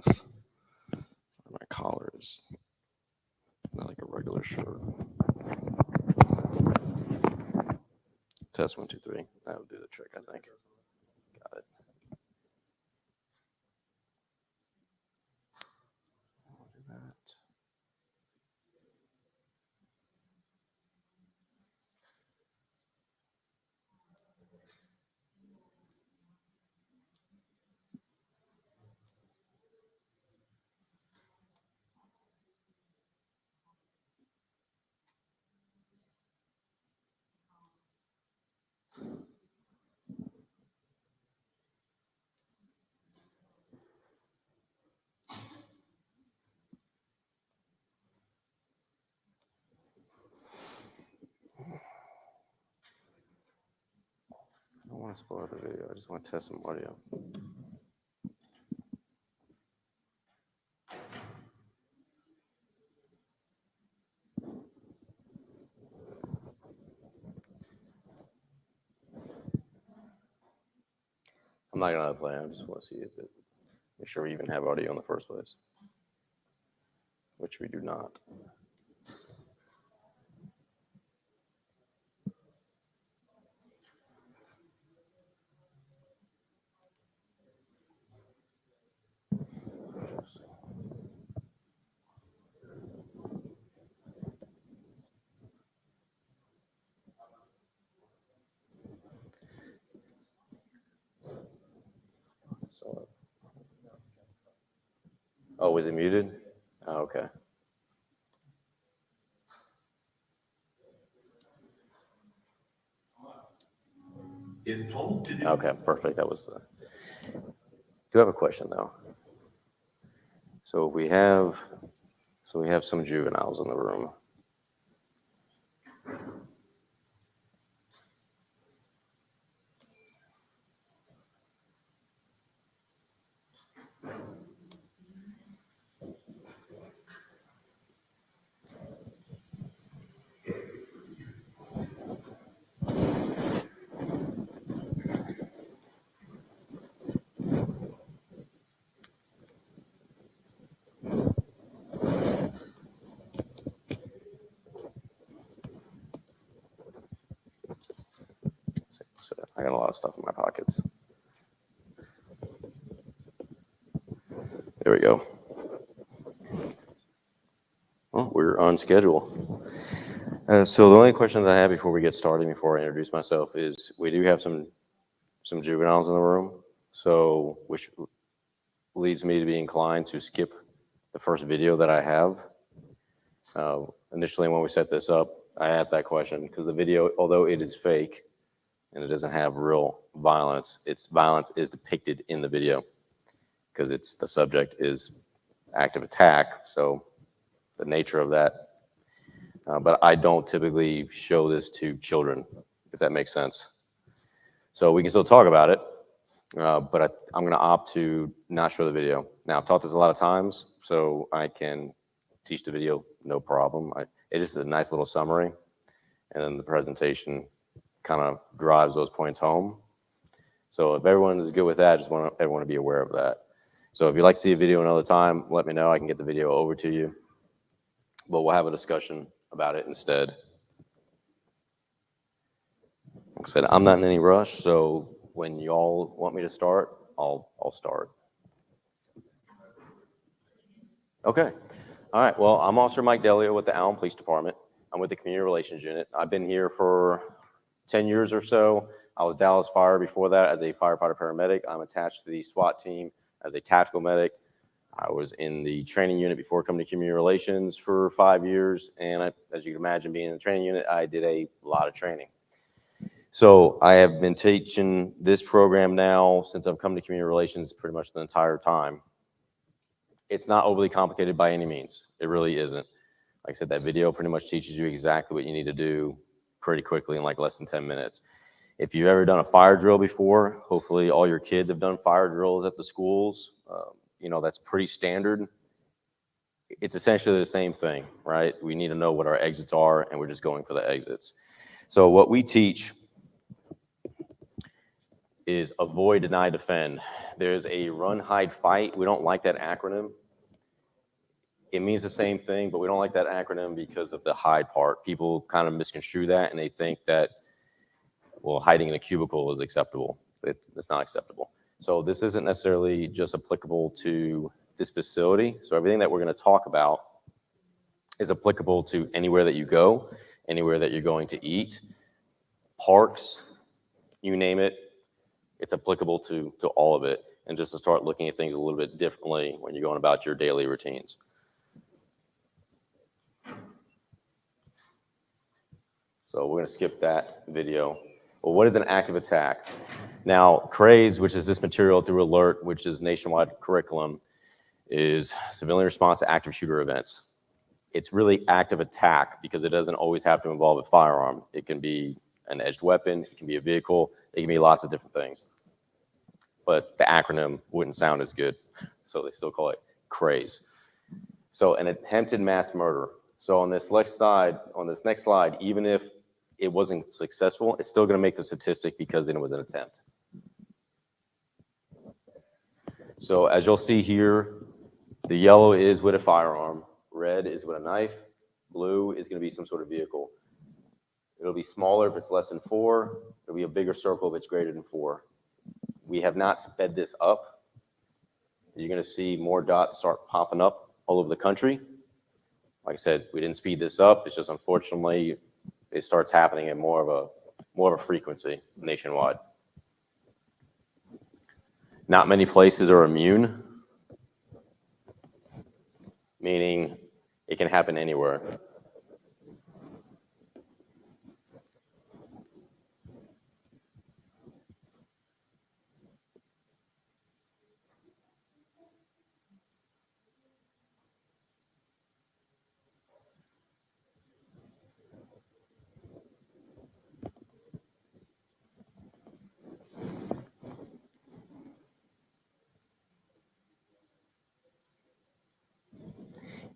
My collar is not like a regular shirt. Test 1, 2, 3. That would do the trick, I think. Got it. I'll do that. I don't want to spoil the video. I just want to test some audio. I'm not going to play. I just want to see if it, make sure we even have audio in the first place, which we do not. So, oh, was it muted? Oh, okay. If told to do. Okay, perfect. That was. Do have a question though. So we have some juveniles in the room. So I got a lot of stuff in my pockets. There we go. Well, we're on schedule. So the only question that I have before we get started, before I introduce myself, is we do have some juveniles in the room, so which leads me to be inclined to skip the first video that I have. Initially, when we set this up, I asked that question because the video, although it is fake and it doesn't have real violence, its violence is depicted in the video because the subject is active attack. So the nature of that. But I don't typically show this to children, if that makes sense. So we can still talk about it, but I'm going to opt to not show the video. Now, I've taught this a lot of times, so I can teach the video, no problem. It is a nice little summary, and then the presentation kind of drives those points home. So if everyone is good with that, I just want everyone to be aware of that. So if you'd like to see a video another time, let me know. I can get the video over to you. But we'll have a discussion about it instead. Like I said, I'm not in any rush, so when y'all want me to start, I'll start. Okay. All right. Well, I'm Officer Mike Delio with the Allen Police Department. I'm with the Community Relations Unit. I've been here for 10 years or so. I was Dallas Fire before that as a firefighter paramedic. I'm attached to the SWAT team as a tactical medic. I was in the training unit before coming to community relations for 5 years. And as you can imagine, being in the training unit, I did a lot of training. So I have been teaching this program now since I've come to community relations pretty much the entire time. It's not overly complicated by any means. It really isn't. Like I said, that video pretty much teaches you exactly what you need to do pretty quickly in like less than 10 minutes. If you've ever done a fire drill before, hopefully all your kids have done fire drills at the schools. You know, that's pretty standard. It's essentially the same thing, right? We need to know what our exits are, and we're just going for the exits. So what we teach is avoid, deny, defend. There's a run, hide, fight. We don't like that acronym. It means the same thing, but we don't like that acronym because of the hide part. People kind of misconstrue that, and they think that, well, hiding in a cubicle is acceptable. It's not acceptable. So this isn't necessarily just applicable to this facility. So everything that we're going to talk about is applicable to anywhere that you go, anywhere that you're going to eat, parks, you name it, it's applicable to all of it. And just to start looking at things a little bit differently when you're going about your daily routines. So we're going to skip that video. Well, what is an active attack? Now, CRAZE, which is this material through ALERT, which is nationwide curriculum, is civilian response to active shooter events. It's really active attack because it doesn't always have to involve a firearm. It can be an edged weapon, it can be a vehicle, it can be lots of different things. But the acronym wouldn't sound as good, so they still call it CRAZE. So an attempted mass murder. So on this next slide, even if it wasn't successful, it's still going to make the statistic because it was an attempt. So as you'll see here, the yellow is with a firearm, red is with a knife, blue is going to be some sort of vehicle. It'll be smaller if it's less than 4. It'll be a bigger circle if it's greater than 4. We have not sped this up. You're going to see more dots start popping up all over the country. Like I said, we didn't speed this up. It's just unfortunately it starts happening at more of a frequency nationwide. Not many places are immune, meaning it can happen anywhere.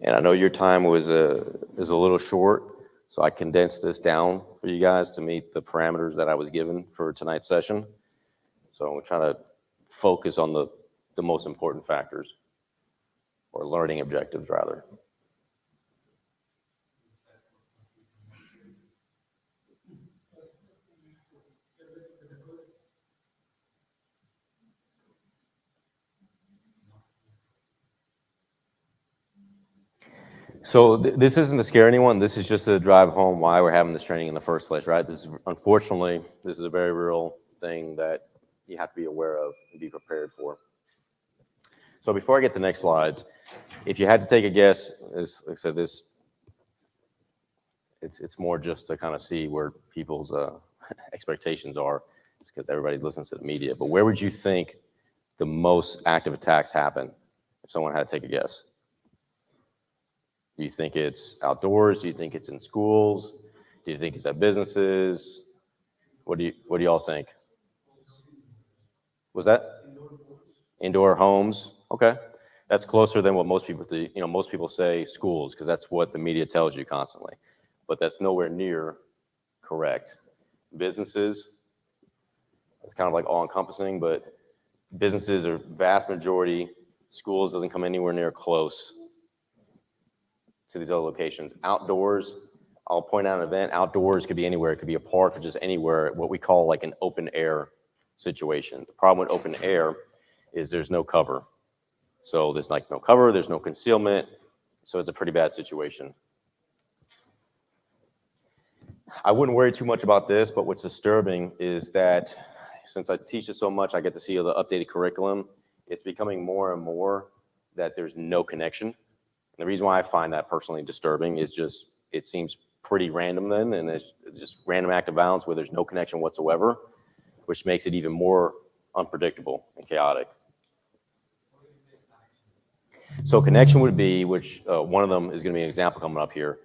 And I know your time is a little short, so I condensed this down for you guys to meet the parameters that I was given for tonight's session. So I'm trying to focus on the most important factors, or learning objectives, rather. So this isn't to scare anyone. This is just to drive home why we're having this training in the first place, right? Unfortunately, this is a very real thing that you have to be aware of and be prepared for. So before I get to the next slides, if you had to take a guess, as I said, it's more just to kind of see where people's expectations are. It's because everybody listens to the media. But where would you think the most active attacks happen if someone had to take a guess? Do you think it's outdoors? Do you think it's in schools? Do you think it's at businesses? What do y'all think? Was that? Indoor homes. Okay. That's closer than what most people do. You know, most people say schools because that's what the media tells you constantly. But that's nowhere near correct. Businesses, it's kind of like all-encompassing, but businesses are vast majority. Schools doesn't come anywhere near close to these other locations. Outdoors, I'll point out an event. Outdoors could be anywhere. It could be a park or just anywhere, what we call like an open air situation. The problem with open air is there's no cover. So there's like no cover, there's no concealment. So it's a pretty bad situation. I wouldn't worry too much about this, but what's disturbing is that since I teach it so much, I get to see the updated curriculum. It's becoming more and more that there's no connection. And the reason why I find that personally disturbing is just, it seems pretty random then, and it's just random act of violence where there's no connection whatsoever, which makes it even more unpredictable and chaotic. So connection would be, which one of them is going to be an example coming up here,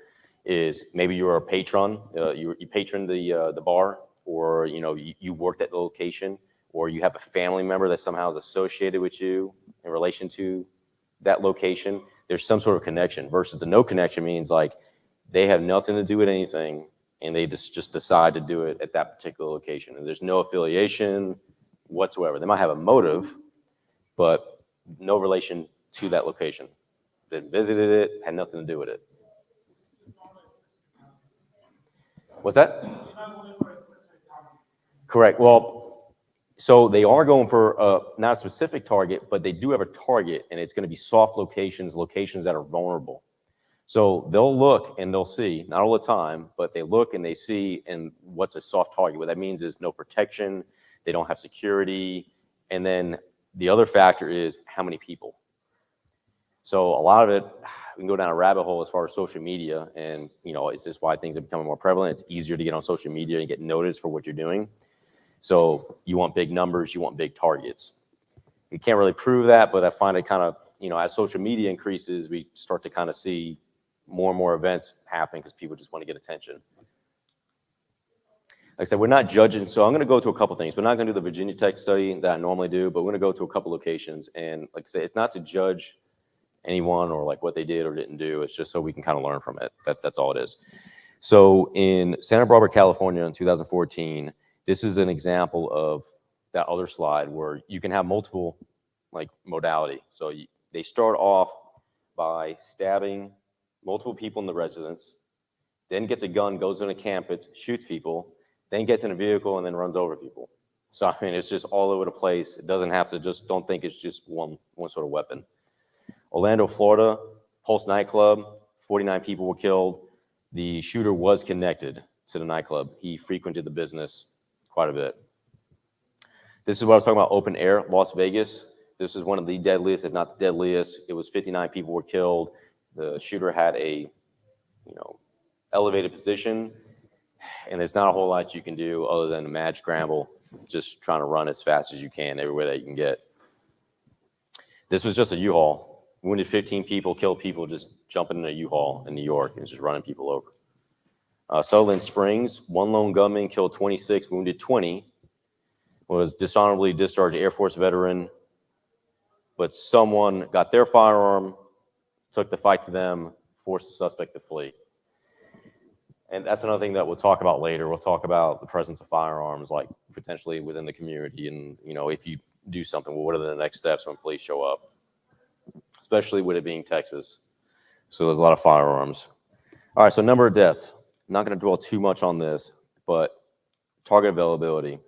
is maybe you're a patron, you patron the bar, or you worked at the location, or you have a family member that somehow is associated with you in relation to that location. There's some sort of connection versus the no connection means like they have nothing to do with anything and they just decide to do it at that particular location. And there's no affiliation, whatsoever. They might have a motive, but no relation to that location. They visited it, had nothing to do with it. What's that? Correct. Well, so they are going for not a specific target, but they do have a target, and it's going to be soft locations, locations that are vulnerable. So they'll look and they'll see, not all the time, but they look and they see, and what's a soft target? What that means is no protection, they don't have security, and then the other factor is how many people. So a lot of it, we can go down a rabbit hole as far as social media, and it's just why things are becoming more prevalent. It's easier to get on social media and get noticed for what you're doing. So you want big numbers, you want big targets. You can't really prove that, but I find it kind of, as social media increases, we start to kind of see more and more events happen because people just want to get attention. Like I said, we're not judging, so I'm going to go to a couple things. We're not going to do the Virginia Tech study that I normally do, but we're going to go to a couple locations. And like I said, it's not to judge anyone or like what they did or didn't do. It's just so we can kind of learn from it. That's all it is. So in Santa Barbara, California in 2014, this is an example of that other slide where you can have multiple like modality. So they start off by stabbing multiple people in the residence, then gets a gun, goes on a campus, shoots people, then gets in a vehicle and then runs over people. So, I mean, it's just all over the place. It doesn't have to don't think it's just one sort of weapon. Orlando, Florida, Pulse nightclub, 49 people were killed. The shooter was connected to the nightclub. He frequented the business quite a bit. This is what I was talking about, open air, Las Vegas. This is one of the deadliest, if not the deadliest. It was 59 people were killed. The shooter had a, elevated position, and there's not a whole lot you can do other than a mad scramble, just trying to run as fast as you can everywhere that you can get. This was just a U-Haul. Wounded 15 people, killed people just jumping in a U-Haul in New York and just running people over. Sutherland Springs, one lone gunman killed 26, wounded 20, was dishonorably discharged Air Force veteran, but someone got their firearm, took the fight to them, forced the suspect to flee. And that's another thing that we'll talk about later. We'll talk about the presence of firearms, like potentially within the community. And, if you do something, well, what are the next steps when police show up? Especially with it being Texas. So there's a lot of firearms. All right, so number of deaths. I'm not going to dwell too much on this, but target availability.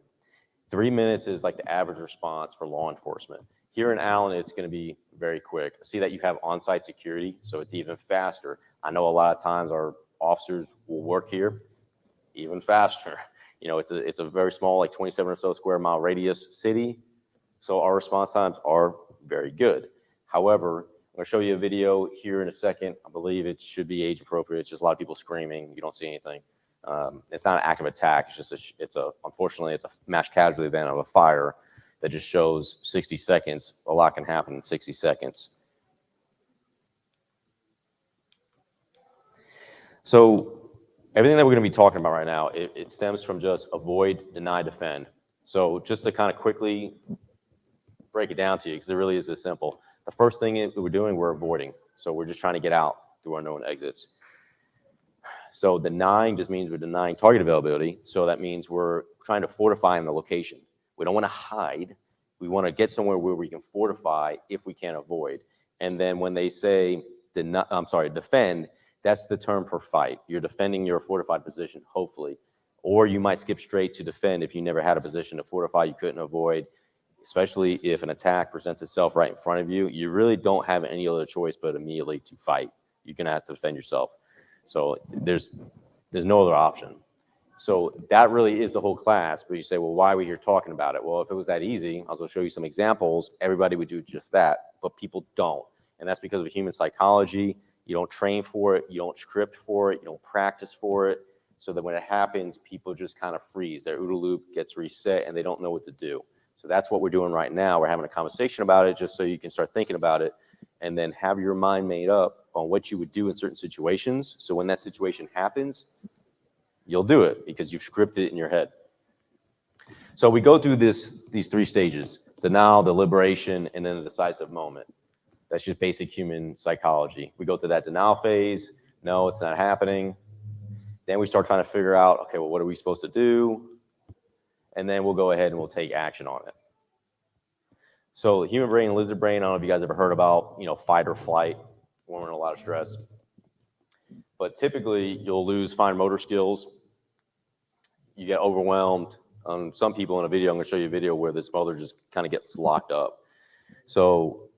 3 minutes is like the average response for law enforcement. Here in Allen, it's going to be very quick. See that you have on-site security, so it's even faster. I know a lot of times our officers will work here even faster. It's a very small, like 27 or so square mile radius city, so our response times are very good. However, I'm going to show you a video here in a second. I believe it should be age appropriate. It's just a lot of people screaming. You don't see anything. It's not an active attack. It's just unfortunately, it's a mass casualty event of a fire that just shows 60 seconds. A lot can happen in 60 seconds. So everything that we're going to be talking about right now, it stems from just avoid, deny, defend. So just to kind of quickly break it down to you, because it really is this simple. The first thing we're doing, we're avoiding. So we're just trying to get out through unknown exits. So denying just means we're denying target availability. So that means we're trying to fortify in the location. We don't want to hide. We want to get somewhere where we can fortify if we can't avoid. And then when they say defend, that's the term for fight. You're defending your fortified position, hopefully. Or you might skip straight to defend if you never had a position to fortify you couldn't avoid, especially if an attack presents itself right in front of you. You really don't have any other choice but immediately to fight. You're going to have to defend yourself. So there's no other option. So that really is the whole class. But you say, well, why are we here talking about it? Well, if it was that easy, I was going to show you some examples. Everybody would do just that, but people don't. And that's because of human psychology. You don't train for it. You don't script for it. You don't practice for it. So that when it happens, people just kind of freeze. Their OODA loop gets reset and they don't know what to do. So that's what we're doing right now. We're having a conversation about it just so you can start thinking about it and then have your mind made up on what you would do in certain situations. So when that situation happens, you'll do it because you've scripted it in your head. So we go through these three stages: denial, deliberation, and then the decisive moment. That's just basic human psychology. We go through that denial phase. No, it's not happening. Then we start trying to figure out, okay, well, what are we supposed to do? And then we'll go ahead and we'll take action on it. So human brain and lizard brain, I don't know if you guys ever heard about, fight or flight when we're in a lot of stress. But typically, you'll lose fine motor skills. You get overwhelmed. Some people in a video, I'm going to show you a video where this mother just kind of gets locked up. So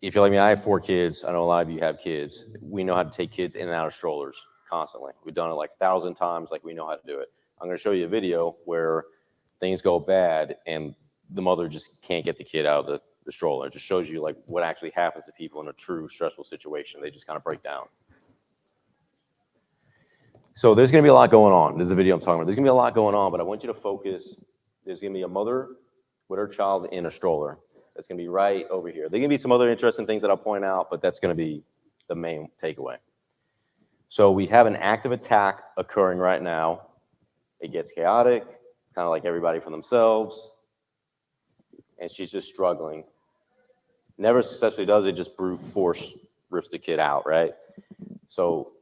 if you're like me, I have 4 kids. I know a lot of you have kids. We know how to take kids in and out of strollers constantly. We've done it like 1,000 times, like we know how to do it. I'm going to show you a video where things go bad and the mother just can't get the kid out of the stroller. It just shows you like what actually happens to people in a true stressful situation. They just kind of break down. So there's going to be a lot going on. This is the video I'm talking about. There's going to be a lot going on, but I want you to focus. There's going to be a mother with her child in a stroller. That's going to be right over here. There are going to be some other interesting things that I'll point out, but that's going to be the main takeaway. So we have an active attack occurring right now. It gets chaotic. It's kind of like everybody for themselves. And she's just struggling. Never successfully does it, just brute force rips the kid out, right? So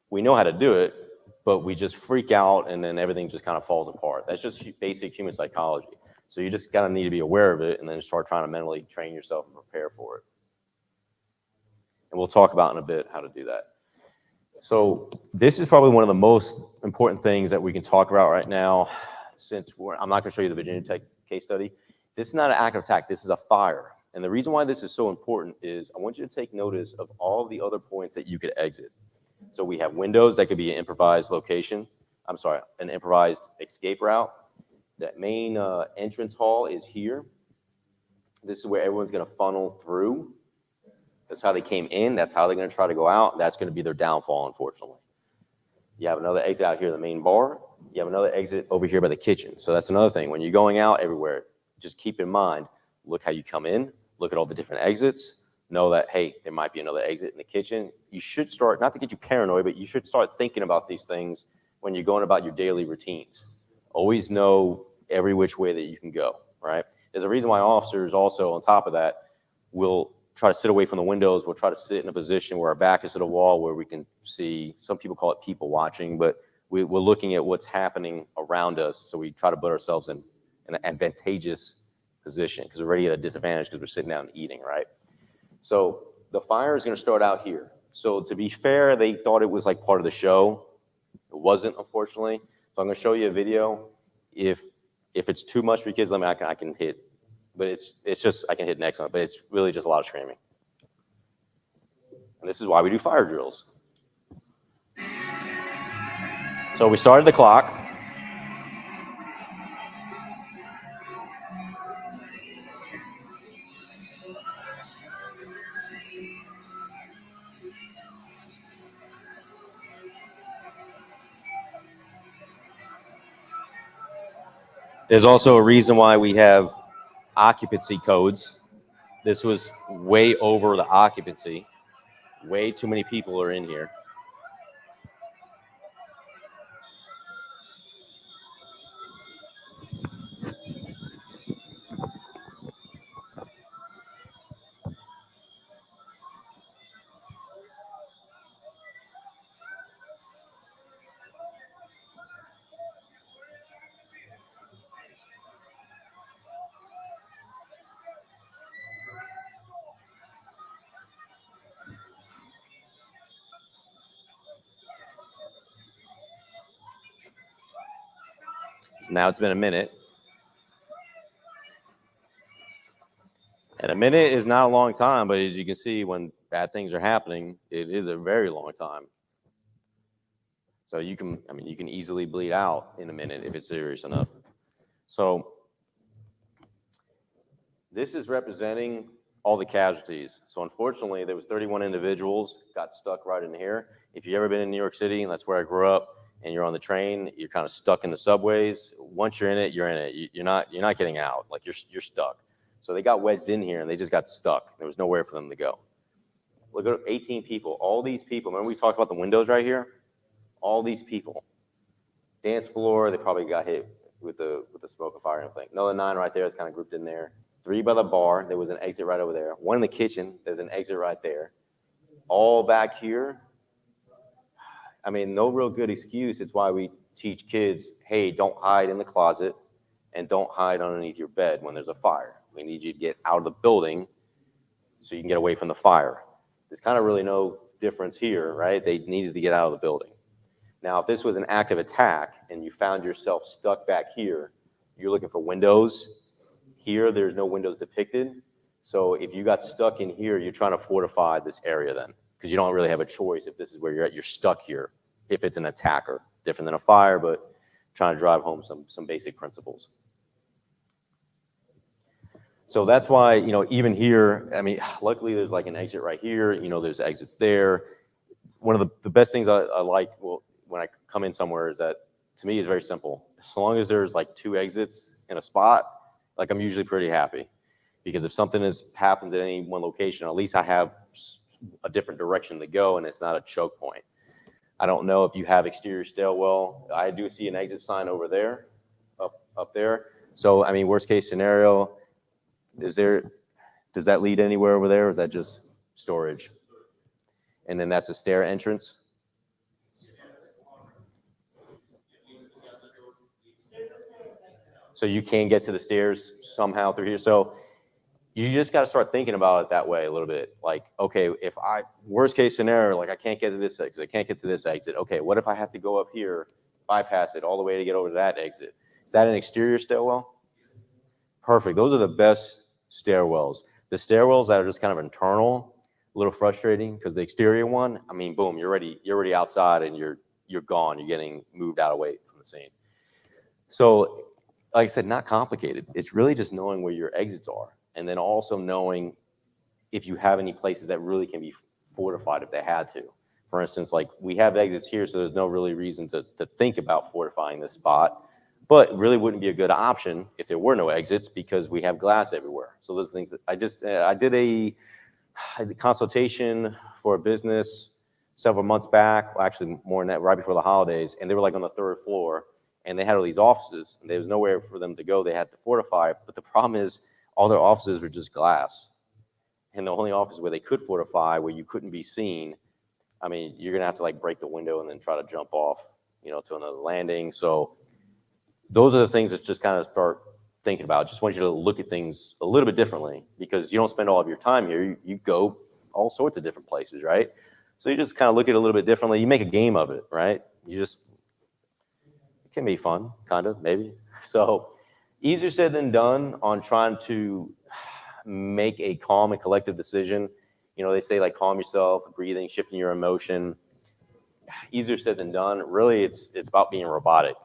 we know how to do it, but we just freak out and then everything just kind of falls apart. That's just basic human psychology. So you just kind of need to be aware of it and then start trying to mentally train yourself and prepare for it. And we'll talk about in a bit how to do that. So this is probably one of the most important things that we can talk about right now, since I'm not going to show you the Virginia Tech case study. This is not an active attack. This is a fire. And the reason why this is so important is I want you to take notice of all the other points that you could exit. So we have windows that could be an improvised location. I'm sorry, an improvised escape route. That main entrance hall is here. This is where everyone's going to funnel through. That's how they came in. That's how they're going to try to go out. That's going to be their downfall, unfortunately. You have another exit out here, the main bar. You have another exit over here by the kitchen. So that's another thing. When you're going out everywhere, just keep in mind, look how you come in, look at all the different exits, know that, hey, there might be another exit in the kitchen. You should start, not to get you paranoid, but you should start thinking about these things when you're going about your daily routines. Always know every which way that you can go, right? There's a reason why officers also, on top of that, will try to sit away from the windows. We'll try to sit in a position where our back is to the wall where we can see, some people call it people watching, but we're looking at what's happening around us. So we try to put ourselves in an advantageous position because we're already at a disadvantage because we're sitting down and eating, right? So the fire is going to start out here. So to be fair, they thought it was like part of the show. It wasn't, unfortunately. So I'm going to show you a video. If it's too much for your kids, let me, I can hit. But it's just, I can hit next on it, but it's really just a lot of screaming. And this is why we do fire drills. So we started the clock. There's also a reason why we have occupancy codes. This was way over the occupancy. Way too many people are in here. So now it's been a minute. And a minute is not a long time, but as you can see, when bad things are happening, it is a very long time. So you can easily bleed out in a minute if it's serious enough. So this is representing all the casualties. So unfortunately, there was 31 individuals got stuck right in here. If you've ever been in New York City, and that's where I grew up, and you're on the train, you're kind of stuck in the subways. Once you're in it, you're in it. You're not getting out. Like you're stuck. So they got wedged in here and they just got stuck. There was nowhere for them to go. Look at 18 people. All these people. Remember we talked about the windows right here? All these people. Dance floor, they probably got hit with the smoke and fire and everything. Another 9 right there is kind of grouped in there. 3 by the bar. There was an exit right over there. 1 in the kitchen. There's an exit right there. All back here. I mean, no real good excuse. It's why we teach kids, hey, don't hide in the closet and don't hide underneath your bed when there's a fire. We need you to get out of the building so you can get away from the fire. There's kind of really no difference here, right? They needed to get out of the building. Now, if this was an active attack and you found yourself stuck back here, you're looking for windows. Here, there's no windows depicted. So if you got stuck in here, you're trying to fortify this area then, because you don't really have a choice if this is where you're at. You're stuck here if it's an attacker. Different than a fire, but trying to drive home some basic principles. So that's why, even here, I mean, luckily there's like an exit right here. There's exits there. One of the best things I like when I come in somewhere is that, to me, it's very simple. As long as there's like 2 exits in a spot, like I'm usually pretty happy. Because if something happens at any one location, at least I have a different direction to go and it's not a choke point. I don't know if you have exterior stairwell. I do see an exit sign over there, up there. So, I mean, worst case scenario, does that lead anywhere over there, or is that just storage? And then that's a stair entrance? So you can get to the stairs somehow through here. So you just got to start thinking about it that way a little bit. Like, okay, worst case scenario, like I can't get to this exit, I can't get to this exit. Okay, what if I have to go up here, bypass it all the way to get over to that exit? Is that an exterior stairwell? Perfect. Those are the best stairwells. The stairwells that are just kind of internal, a little frustrating, because the exterior one, I mean, boom, you're already outside and you're gone. You're getting moved out away from the scene. So, like I said, not complicated. It's really just knowing where your exits are. And then also knowing if you have any places that really can be fortified if they had to. For instance, like we have exits here, so there's no really reason to think about fortifying this spot. But it really wouldn't be a good option if there were no exits because we have glass everywhere. So those things that I did a consultation for a business several months back, well, actually more than that, right before the holidays, and they were like on the 3rd floor, and they had all these offices, and there was nowhere for them to go. They had to fortify, but the problem is all their offices were just glass. And the only office where they could fortify, where you couldn't be seen, I mean, you're gonna have to like break the window and then try to jump off, to another landing. So those are the things that just kind of start thinking about. Just want you to look at things a little bit differently because you don't spend all of your time here. You go all sorts of different places, right? So you just kind of look at it a little bit differently. You make a game of it, right? It can be fun, kind of, maybe. So easier said than done on trying to make a calm and collective decision. They say like calm yourself, breathing, shifting your emotion. Easier said than done. Really, it's about being robotic.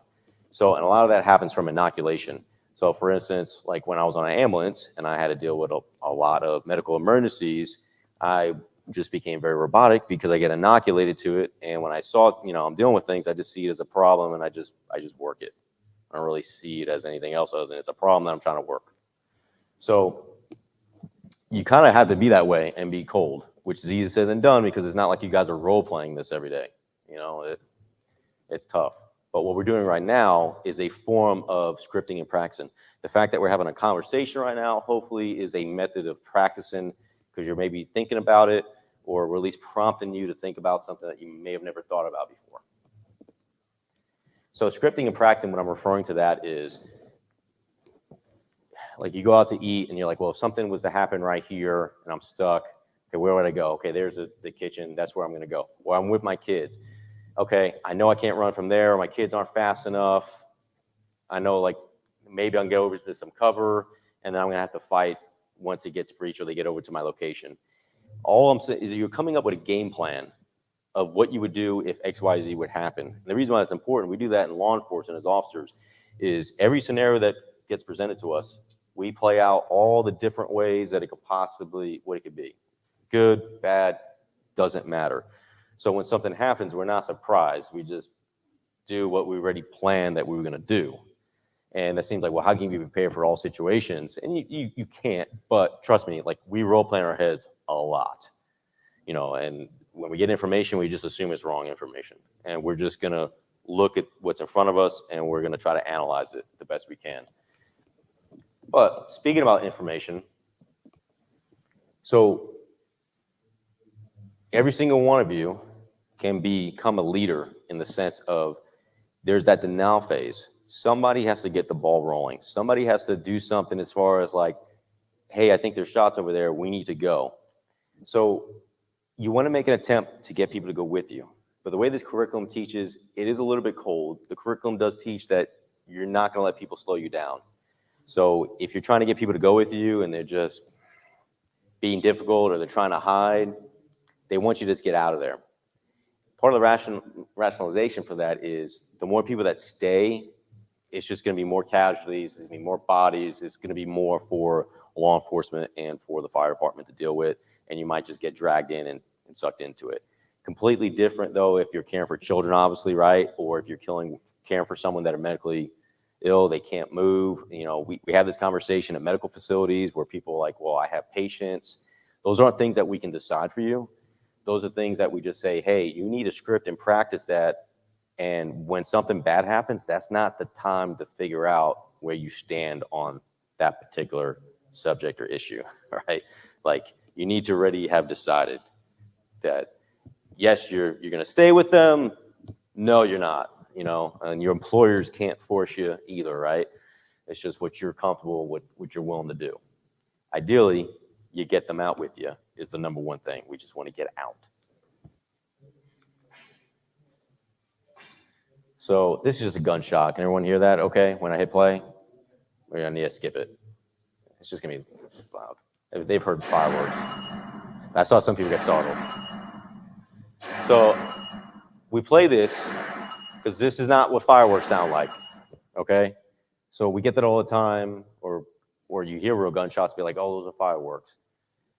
So, and a lot of that happens from inoculation. So for instance, like when I was on an ambulance and I had to deal with a lot of medical emergencies, I just became very robotic because I get inoculated to it. And when I saw, I'm dealing with things, I just see it as a problem and I just work it. I don't really see it as anything else other than it's a problem that I'm trying to work. So you kind of have to be that way and be cold, which is easier said than done because it's not like you guys are role playing this every day. It's tough. But what we're doing right now is a form of scripting and practicing. The fact that we're having a conversation right now, hopefully, is a method of practicing because you're maybe thinking about it or we're at least prompting you to think about something that you may have never thought about before. So scripting and practicing, what I'm referring to that is like you go out to eat and you're like, well, if something was to happen right here and I'm stuck, okay, where would I go? Okay, there's the kitchen. That's where I'm going to go. Or I'm with my kids. Okay, I know I can't run from there. Or my kids aren't fast enough. I know like maybe I'll get over to some cover and then I'm going to have to fight once it gets breached or they get over to my location. All I'm saying is you're coming up with a game plan of what you would do if X, Y, Z would happen. And the reason why that's important, we do that in law enforcement as officers, is every scenario that gets presented to us, we play out all the different ways that it could possibly, what it could be. Good, bad, doesn't matter. So when something happens, we're not surprised. We just do what we already planned that we were going to do. And that seems like, well, how can you be prepared for all situations? And you can't, but trust me, like we role play in our heads a lot, and when we get information, we just assume it's wrong information. And we're just going to look at what's in front of us and we're going to try to analyze it the best we can. But speaking about information, so every single one of you can become a leader in the sense of there's that denial phase. Somebody has to get the ball rolling. Somebody has to do something as far as like, hey, I think there's shots over there. We need to go. So you want to make an attempt to get people to go with you. But the way this curriculum teaches, it is a little bit cold. The curriculum does teach that you're not going to let people slow you down. So if you're trying to get people to go with you and they're just being difficult or they're trying to hide, they want you to just get out of there. Part of the rationalization for that is the more people that stay, it's just going to be more casualties, there's going to be more bodies, it's going to be more for law enforcement and for the fire department to deal with, and you might just get dragged in and sucked into it. Completely different, though, if you're caring for children, obviously, right? Or if you're caring for someone that are medically ill, they can't move. You know, we have this conversation at medical facilities where people are like, well, I have patients. Those aren't things that we can decide for you. Those are things that we just say, hey, you need a script and practice that. And when something bad happens, that's not the time to figure out where you stand on that particular subject or issue, right? Like, you need to already have decided that, yes, you're going to stay with them. No, you're not, you know, and your employers can't force you either, right? It's just what you're comfortable with, what you're willing to do. Ideally, you get them out with you is the number one thing. We just want to get out. So this is just a gunshot. Can everyone hear that okay when I hit play? We're going to need to skip it. It's just going to be just loud. They've heard fireworks. I saw some people get startled. So we play this because this is not what fireworks sound like, okay? So we get that all the time, or you hear real gunshots, be like, oh, those are fireworks.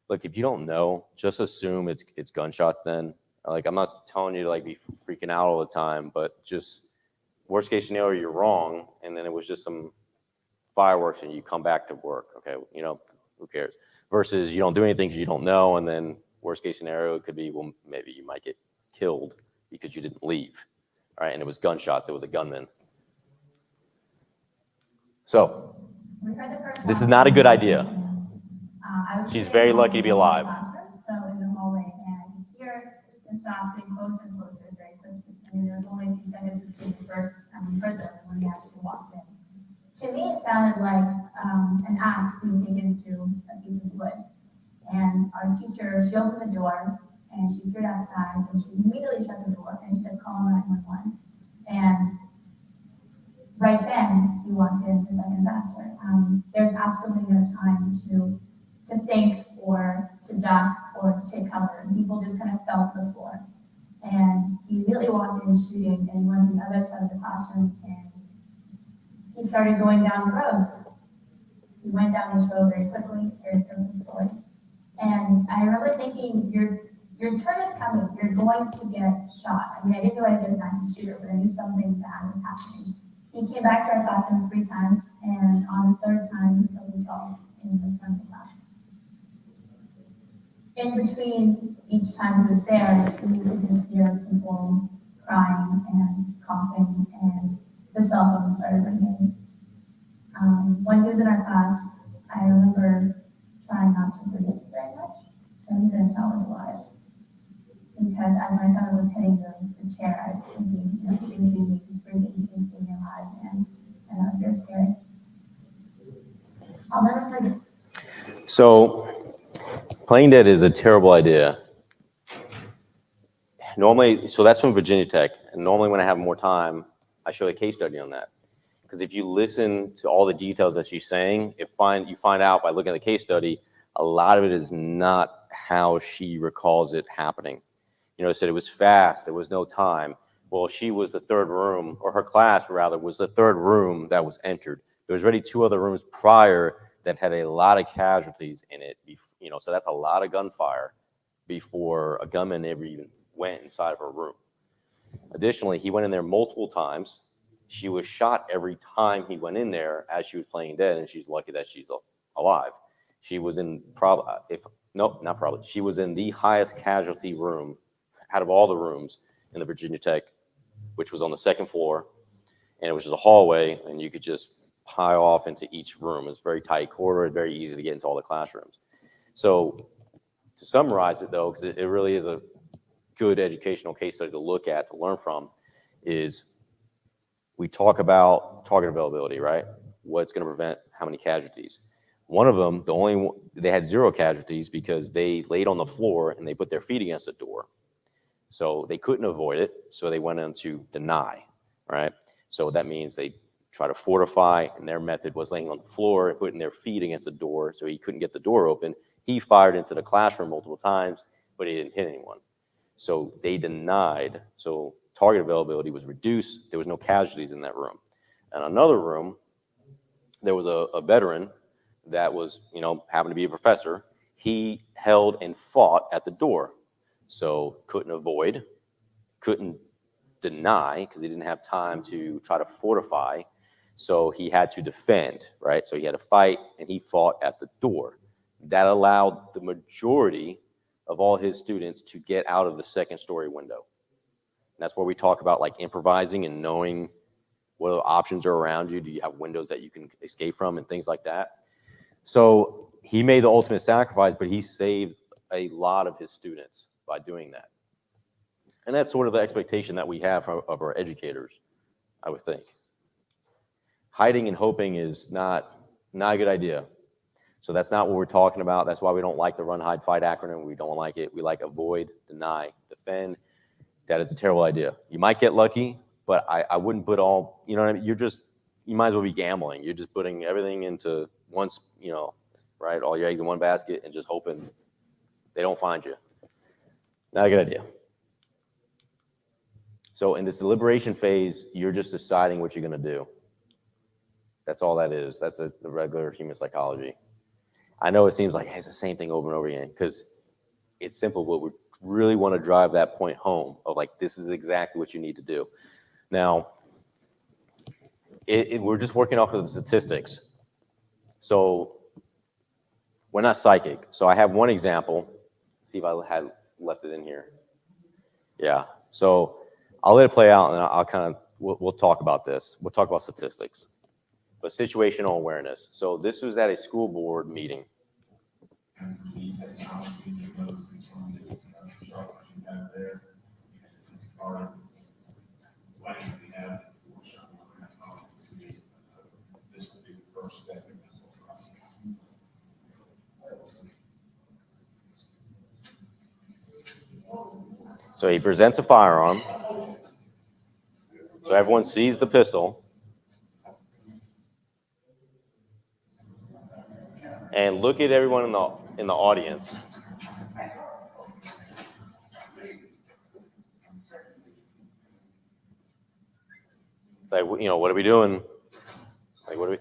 Look, if you don't know, just assume it's gunshots then. Like, I'm not telling you to like be freaking out all the time, but just worst case scenario, you're wrong, and then it was just some fireworks and you come back to work, okay? You know, who cares? Versus you don't do anything because you don't know, and then worst case scenario, it could be, well, maybe you might get killed because you didn't leave, all right? And it was gunshots, it was a gunman. So this is not a good idea. She's very lucky to be alive. So in the hallway, and you hear the shots getting closer and closer very quickly. I mean, there was only a few seconds between the first time we heard them and when we actually walked in. To me, it sounded like an axe being taken to a piece of wood. And our teacher, she opened the door and she peered outside and she immediately shut the door and she said, call 911. And right then, he walked in 2 seconds after. There's absolutely no time to think or to duck or to take cover. And people just kind of fell to the floor. And he immediately walked in shooting and he went to the other side of the classroom and he started going down the rows. He went down each row very quickly, very purposefully. And I remember thinking, your turn is coming. You're going to get shot. I mean, I didn't realize there was an active shooter, but I knew something bad was happening. He came back to our classroom 3 times, and on the 3rd time, he killed himself in the front of the class. In between each time he was there, you could just hear people crying and coughing, and the cell phone started ringing. When he was in our class, I remember trying not to breathe very much, so he couldn't tell I was alive. Because as my son was hitting the chair, I was thinking, you know, he can see me breathing, he can see me alive, and that was very scary. I'll never forget. So playing dead is a terrible idea. Normally, so that's from Virginia Tech, and normally when I have more time, I show a case study on that. Because if you listen to all the details that she's saying, you find out by looking at the case study, a lot of it is not how she recalls it happening. You know, it said it was fast, there was no time. Well, she was the 3rd room, or her class rather, was the 3rd room that was entered. There was already 2 other rooms prior that had a lot of casualties in it. You know, so that's a lot of gunfire before a gunman ever even went inside of her room. Additionally, he went in there multiple times. She was shot every time he went in there as she was playing dead, and she's lucky that she's alive. She was in she was in the highest casualty room out of all the rooms in the Virginia Tech, which was on the 2nd floor, and it was just a hallway, and you could just pile off into each room. It's a very tight corridor, very easy to get into all the classrooms. So to summarize it, though, because it really is a good educational case study to look at, to learn from, is we talk about target availability, right? What's going to prevent how many casualties? One of them, they had 0 casualties because they laid on the floor and they put their feet against the door. So they couldn't avoid it, so they went into deny, right? So that means they try to fortify, and their method was laying on the floor and putting their feet against the door so he couldn't get the door open. He fired into the classroom multiple times, but he didn't hit anyone. So they denied, so target availability was reduced. There was no casualties in that room. And another room, there was a veteran that was, happened to be a professor. He held and fought at the door. So couldn't avoid, couldn't deny because he didn't have time to try to fortify. So he had to defend, right? So he had to fight and he fought at the door. That allowed the majority of all his students to get out of the second story window. And that's where we talk about like improvising and knowing what other options are around you. Do you have windows that you can escape from and things like that? So he made the ultimate sacrifice, but he saved a lot of his students by doing that. And that's sort of the expectation that we have of our educators, I would think. Hiding and hoping is not a good idea. So that's not what we're talking about. That's why we don't like the run, hide, fight acronym. We don't like it. We like avoid, deny, defend. That is a terrible idea. You might get lucky, but I wouldn't put all, you know what I mean? You might as well be gambling. You're just putting everything into one, right? All your eggs in one basket and just hoping they don't find you. Not a good idea. So in this deliberation phase, you're just deciding what you're going to do. That's all that is. That's the regular human psychology. I know it seems like it's the same thing over and over again because it's simple, but we really want to drive that point home of like, this is exactly what you need to do. Now, we're just working off of the statistics. So we're not psychic. So I have one example. See if I had left it in here. Yeah. So I'll let it play out, and I'll kind of we'll talk about this. We'll talk about statistics, but situational awareness. So this was at a school board meeting. So he presents a firearm. So everyone sees the pistol. And look at everyone in the audience. It's like, what are we doing? It's like,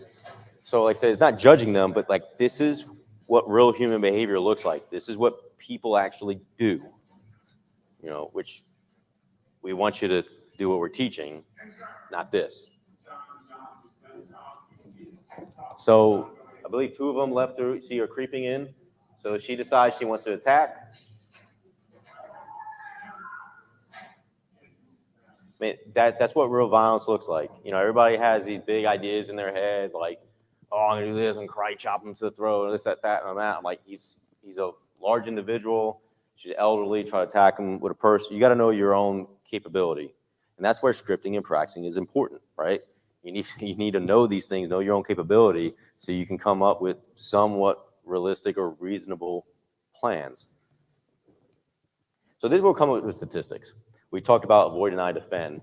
So like I said, it's not judging them, but like, this is what real human behavior looks like. This is what people actually do, which we want you to do what we're teaching, not this. So I believe 2 of them left her, see her creeping in. So she decides she wants to attack. I mean, that's what real violence looks like. Everybody has these big ideas in their head, like, oh, I'm gonna do this and karate chop him to the throat, and this, that, and that. I'm like, he's a large individual. She's elderly. Try to attack him with a purse. You got to know your own capability, and that's where scripting and practicing is important, right? You need to know these things, know your own capability, so you can come up with somewhat realistic or reasonable plans. So this will come up with statistics. We talked about avoid, deny, defend,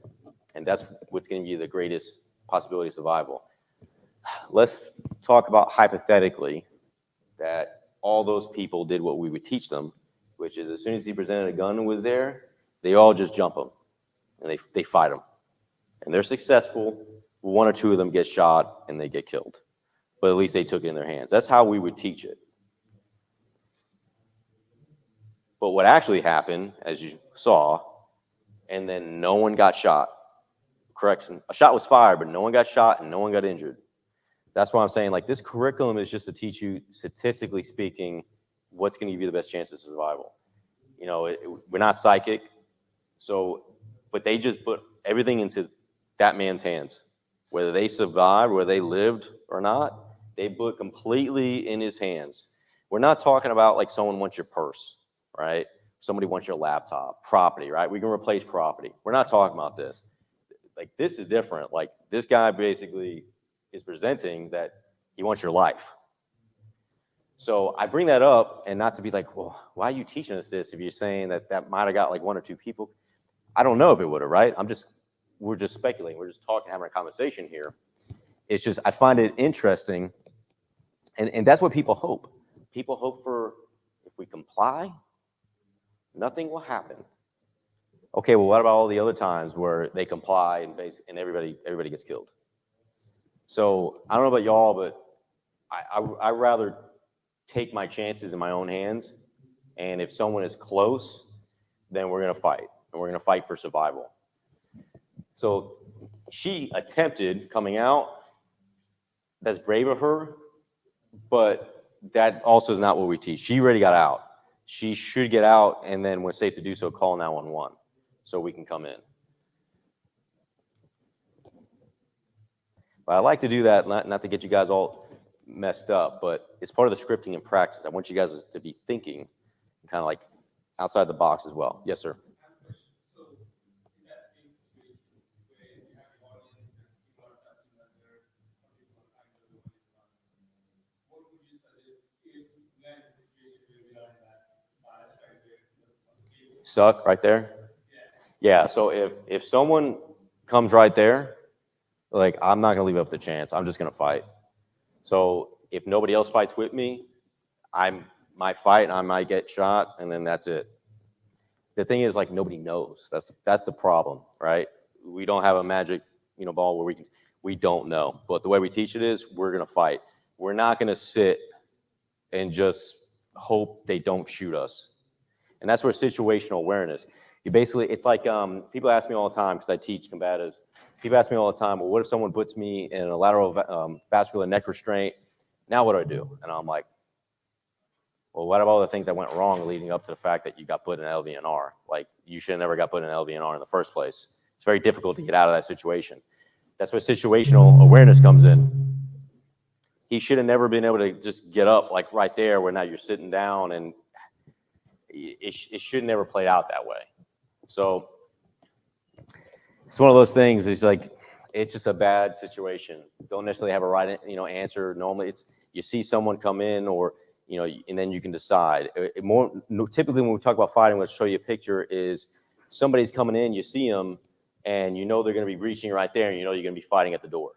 and that's what's going to give you the greatest possibility of survival. Let's talk about hypothetically that all those people did what we would teach them, which is as soon as he presented a gun and was there, they all just jump him, and they fight him. And they're successful. 1 or 2 of them get shot, and they get killed. But at least they took it in their hands. That's how we would teach it. But what actually happened, as you saw, and then no one got shot. Correction, a shot was fired, but no one got shot and no one got injured. That's why I'm saying, like, this curriculum is just to teach you, statistically speaking, what's going to give you the best chances of survival. We're not psychic, but they just put everything into that man's hands. Whether they survived, whether they lived or not, they put completely in his hands. We're not talking about like someone wants your purse, right? Somebody wants your laptop, property, right? We can replace property. We're not talking about this. Like, this is different. Like, this guy basically is presenting that he wants your life. So I bring that up, and not to be like, well, why are you teaching us this if you're saying that might have got like 1 or 2 people? I don't know if it would have, right? We're just speculating. We're just talking, having a conversation here. It's just, I find it interesting. And that's what people hope. People hope for, if we comply, nothing will happen. Okay, well, what about all the other times where they comply and everybody gets killed? So I don't know about y'all, but I rather take my chances in my own hands. And if someone is close, then we're going to fight. And we're going to fight for survival. So she attempted coming out. That's brave of her. But that also is not what we teach. She already got out. She should get out, and then when safe to do so, call 911 so we can come in. But I like to do that, not to get you guys all messed up, but it's part of the scripting and practice. I want you guys to be thinking kind of like outside the box as well. Yes, sir. So in that same situation where you have an audience and people are touching each other, some people are kind of the way it's done, what would you suggest if we are in a situation where we are in that right there on the table? Suck right there? Yeah, so if someone comes right there, like, I'm not going to leave up the chance. I'm just going to fight. So if nobody else fights with me, I might fight and I might get shot, and then that's it. The thing is, like, nobody knows. That's the problem, right? We don't have a magic, ball where we don't know. But the way we teach it is, we're going to fight. We're not going to sit and just hope they don't shoot us. And that's where situational awareness. It's like people ask me all the time, because I teach combatives. People ask me all the time, well, what if someone puts me in a lateral vascular neck restraint? Now what do I do? And I'm like, well, what about all the things that went wrong leading up to the fact that you got put in an LVNR? Like, you should have never got put in an LVNR in the first place. It's very difficult to get out of that situation. That's where situational awareness comes in. He should have never been able to just get up like right there where now you're sitting down, and it should never play out that way. So it's one of those things. It's just a bad situation. Don't necessarily have a right, answer. Normally, it's you see someone come in, or and then you can decide. Typically, when we talk about fighting, let's show you a picture. Is somebody's coming in, you see them, and they're going to be reaching right there, and you're going to be fighting at the door.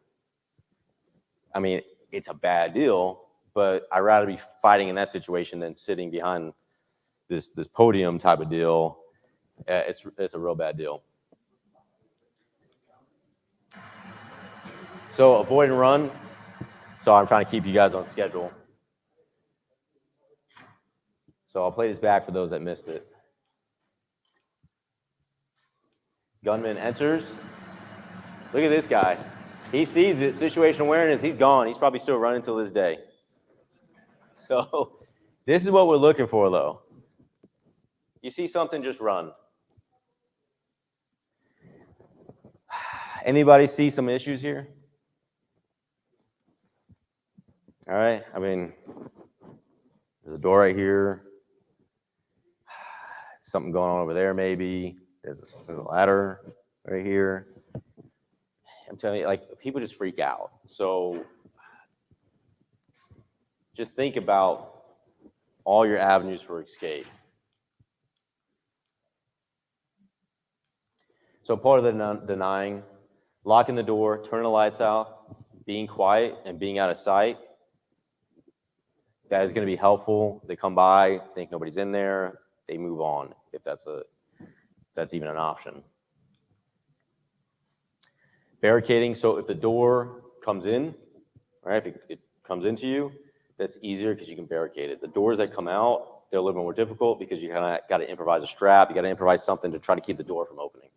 I mean, it's a bad deal, but I'd rather be fighting in that situation than sitting behind this podium type of deal. It's a real bad deal. So avoid and run. So I'm trying to keep you guys on schedule. So I'll play this back for those that missed it. Gunman enters. Look at this guy. He sees it, situational awareness, he's gone. He's probably still running till this day. So this is what we're looking for, though. You see something, just run. Anybody see some issues here? All right, I mean, there's a door right here. Something going on over there, maybe. There's a ladder right here. I'm telling you, like, people just freak out. So just think about all your avenues for escape. So part of the denying, locking the door, turning the lights out, being quiet and being out of sight, that is going to be helpful. They come by, think nobody's in there, they move on, if that's even an option. Barricading, so if the door comes in, right, if it comes into you, that's easier because you can barricade it. The doors that come out, they're a little bit more difficult because you kind of got to improvise a strap, you got to improvise something to try to keep the door from opening.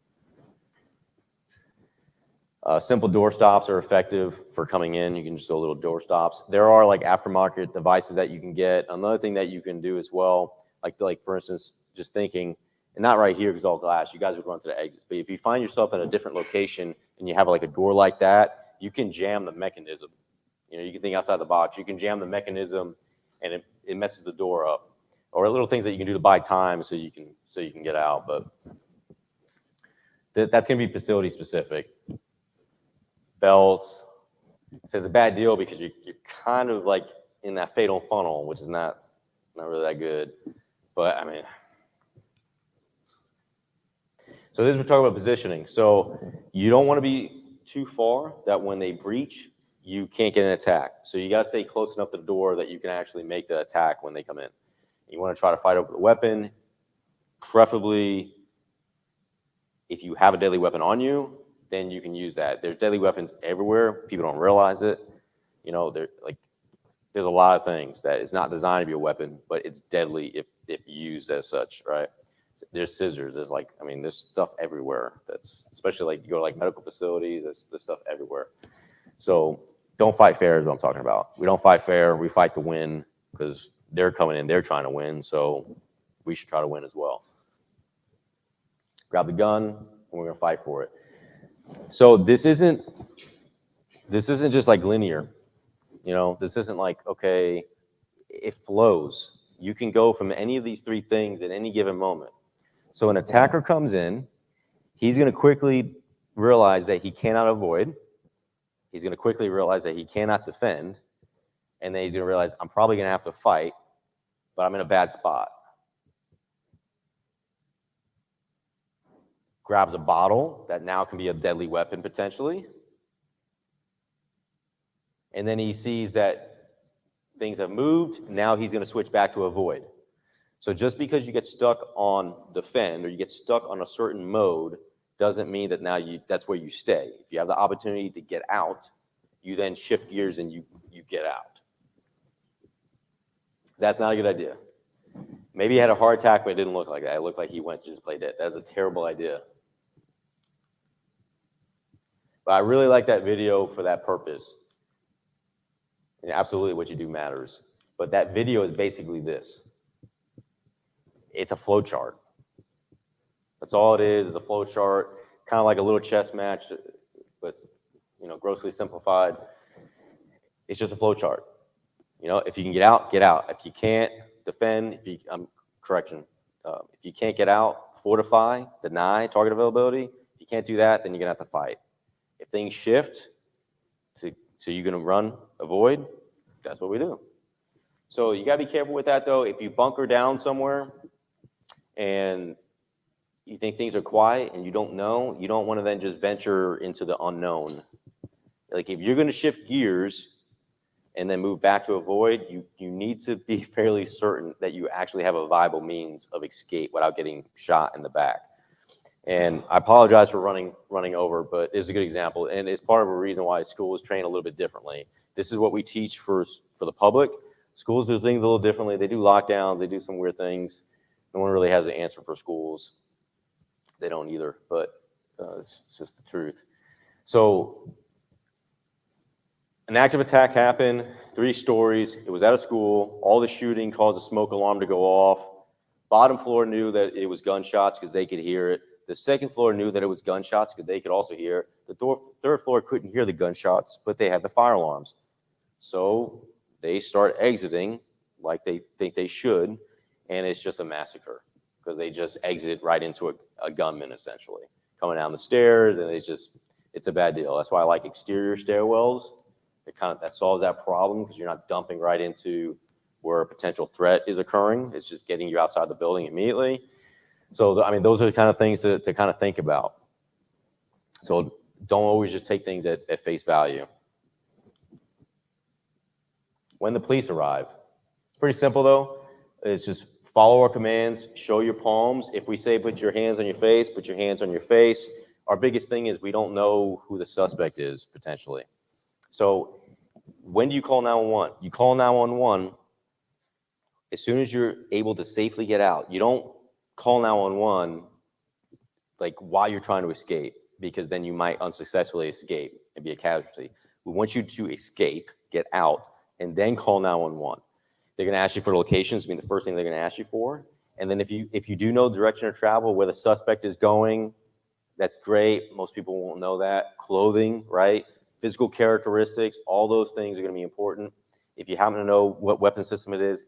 Simple door stops are effective for coming in. You can just do little door stops. There are like aftermarket devices that you can get. Another thing that you can do as well, like for instance, just thinking, and not right here because it's all glass, you guys would run to the exits. But if you find yourself in a different location and you have like a door like that, you can jam the mechanism. You can think outside the box. You can jam the mechanism and it messes the door up. Or little things that you can do to buy time so you can get out. But that's going to be facility specific. Belts. So it's a bad deal because you're kind of like in that fatal funnel, which is not really that good. But I mean, so this we're talking about positioning. So you don't want to be too far that when they breach, you can't get an attack. So you got to stay close enough to the door that you can actually make the attack when they come in. You want to try to fight over the weapon, preferably if you have a deadly weapon on you, then you can use that. There's deadly weapons everywhere. People don't realize it. You know, there's a lot of things that it's not designed to be a weapon, but it's deadly if used as such, right? There's scissors. There's stuff everywhere. That's especially like you go to like medical facilities. There's stuff everywhere. So don't fight fair is what I'm talking about. We don't fight fair. We fight to win because they're coming in. They're trying to win. So we should try to win as well. Grab the gun and we're gonna fight for it. So this isn't just like linear. You know, this isn't like, okay, it flows. You can go from any of these three things at any given moment. So an attacker comes in, he's going to quickly realize that he cannot avoid. He's going to quickly realize that he cannot defend. And then he's going to realize, I'm probably going to have to fight, but I'm in a bad spot. Grabs a bottle that now can be a deadly weapon potentially. And then he sees that things have moved. Now he's going to switch back to avoid. So just because you get stuck on defend or you get stuck on a certain mode doesn't mean that now that's where you stay. If you have the opportunity to get out, you then shift gears and you get out. That's not a good idea. Maybe he had a heart attack, but it didn't look like that. It looked like he went to just play dead. That's a terrible idea. But I really like that video for that purpose. And absolutely what you do matters. But that video is basically this. It's a flow chart. That's all it is a flow chart. It's kind of like a little chess match, but grossly simplified. It's just a flow chart. If you can get out, get out. If you can't, defend. If you can't get out, fortify, deny target availability. If you can't do that, then you're gonna have to fight. If things shift, so you're gonna run, avoid. That's what we do. So you gotta be careful with that, though. If you bunker down somewhere and you think things are quiet and you don't know, you don't want to then just venture into the unknown. Like if you're going to shift gears and then move back to avoid, you need to be fairly certain that you actually have a viable means of escape without getting shot in the back. And I apologize for running over, but it's a good example. And it's part of a reason why schools train a little bit differently. This is what we teach for the public. Schools do things a little differently. They do lockdowns. They do some weird things. No one really has an answer for schools. They don't either, but it's just the truth. So an active attack happened, 3 stories. It was at a school. All the shooting caused a smoke alarm to go off. Bottom floor knew that it was gunshots because they could hear it. The second floor knew that it was gunshots because they could also hear it. The third floor couldn't hear the gunshots, but they had the fire alarms. So they start exiting like they think they should, and it's just a massacre because they just exit right into a gunman, essentially, coming down the stairs, and it's a bad deal. That's why I like exterior stairwells. That solves that problem because you're not dumping right into where a potential threat is occurring. It's just getting you outside the building immediately. So, those are the kind of things to kind of think about. So don't always just take things at face value. When the police arrive, it's pretty simple, though. It's just follow our commands, show your palms. If we say put your hands on your face, put your hands on your face. Our biggest thing is we don't know who the suspect is, potentially. So when do you call 911? You call 911 as soon as you're able to safely get out. You don't call 911 like while you're trying to escape, because then you might unsuccessfully escape and be a casualty. We want you to escape, get out, and then call 911. They're going to ask you for the locations, the first thing they're going to ask you for. And then if you do know the direction of travel, where the suspect is going, that's great. Most people won't know that. Clothing, right? Physical characteristics, all those things are going to be important. If you happen to know what weapon system it is,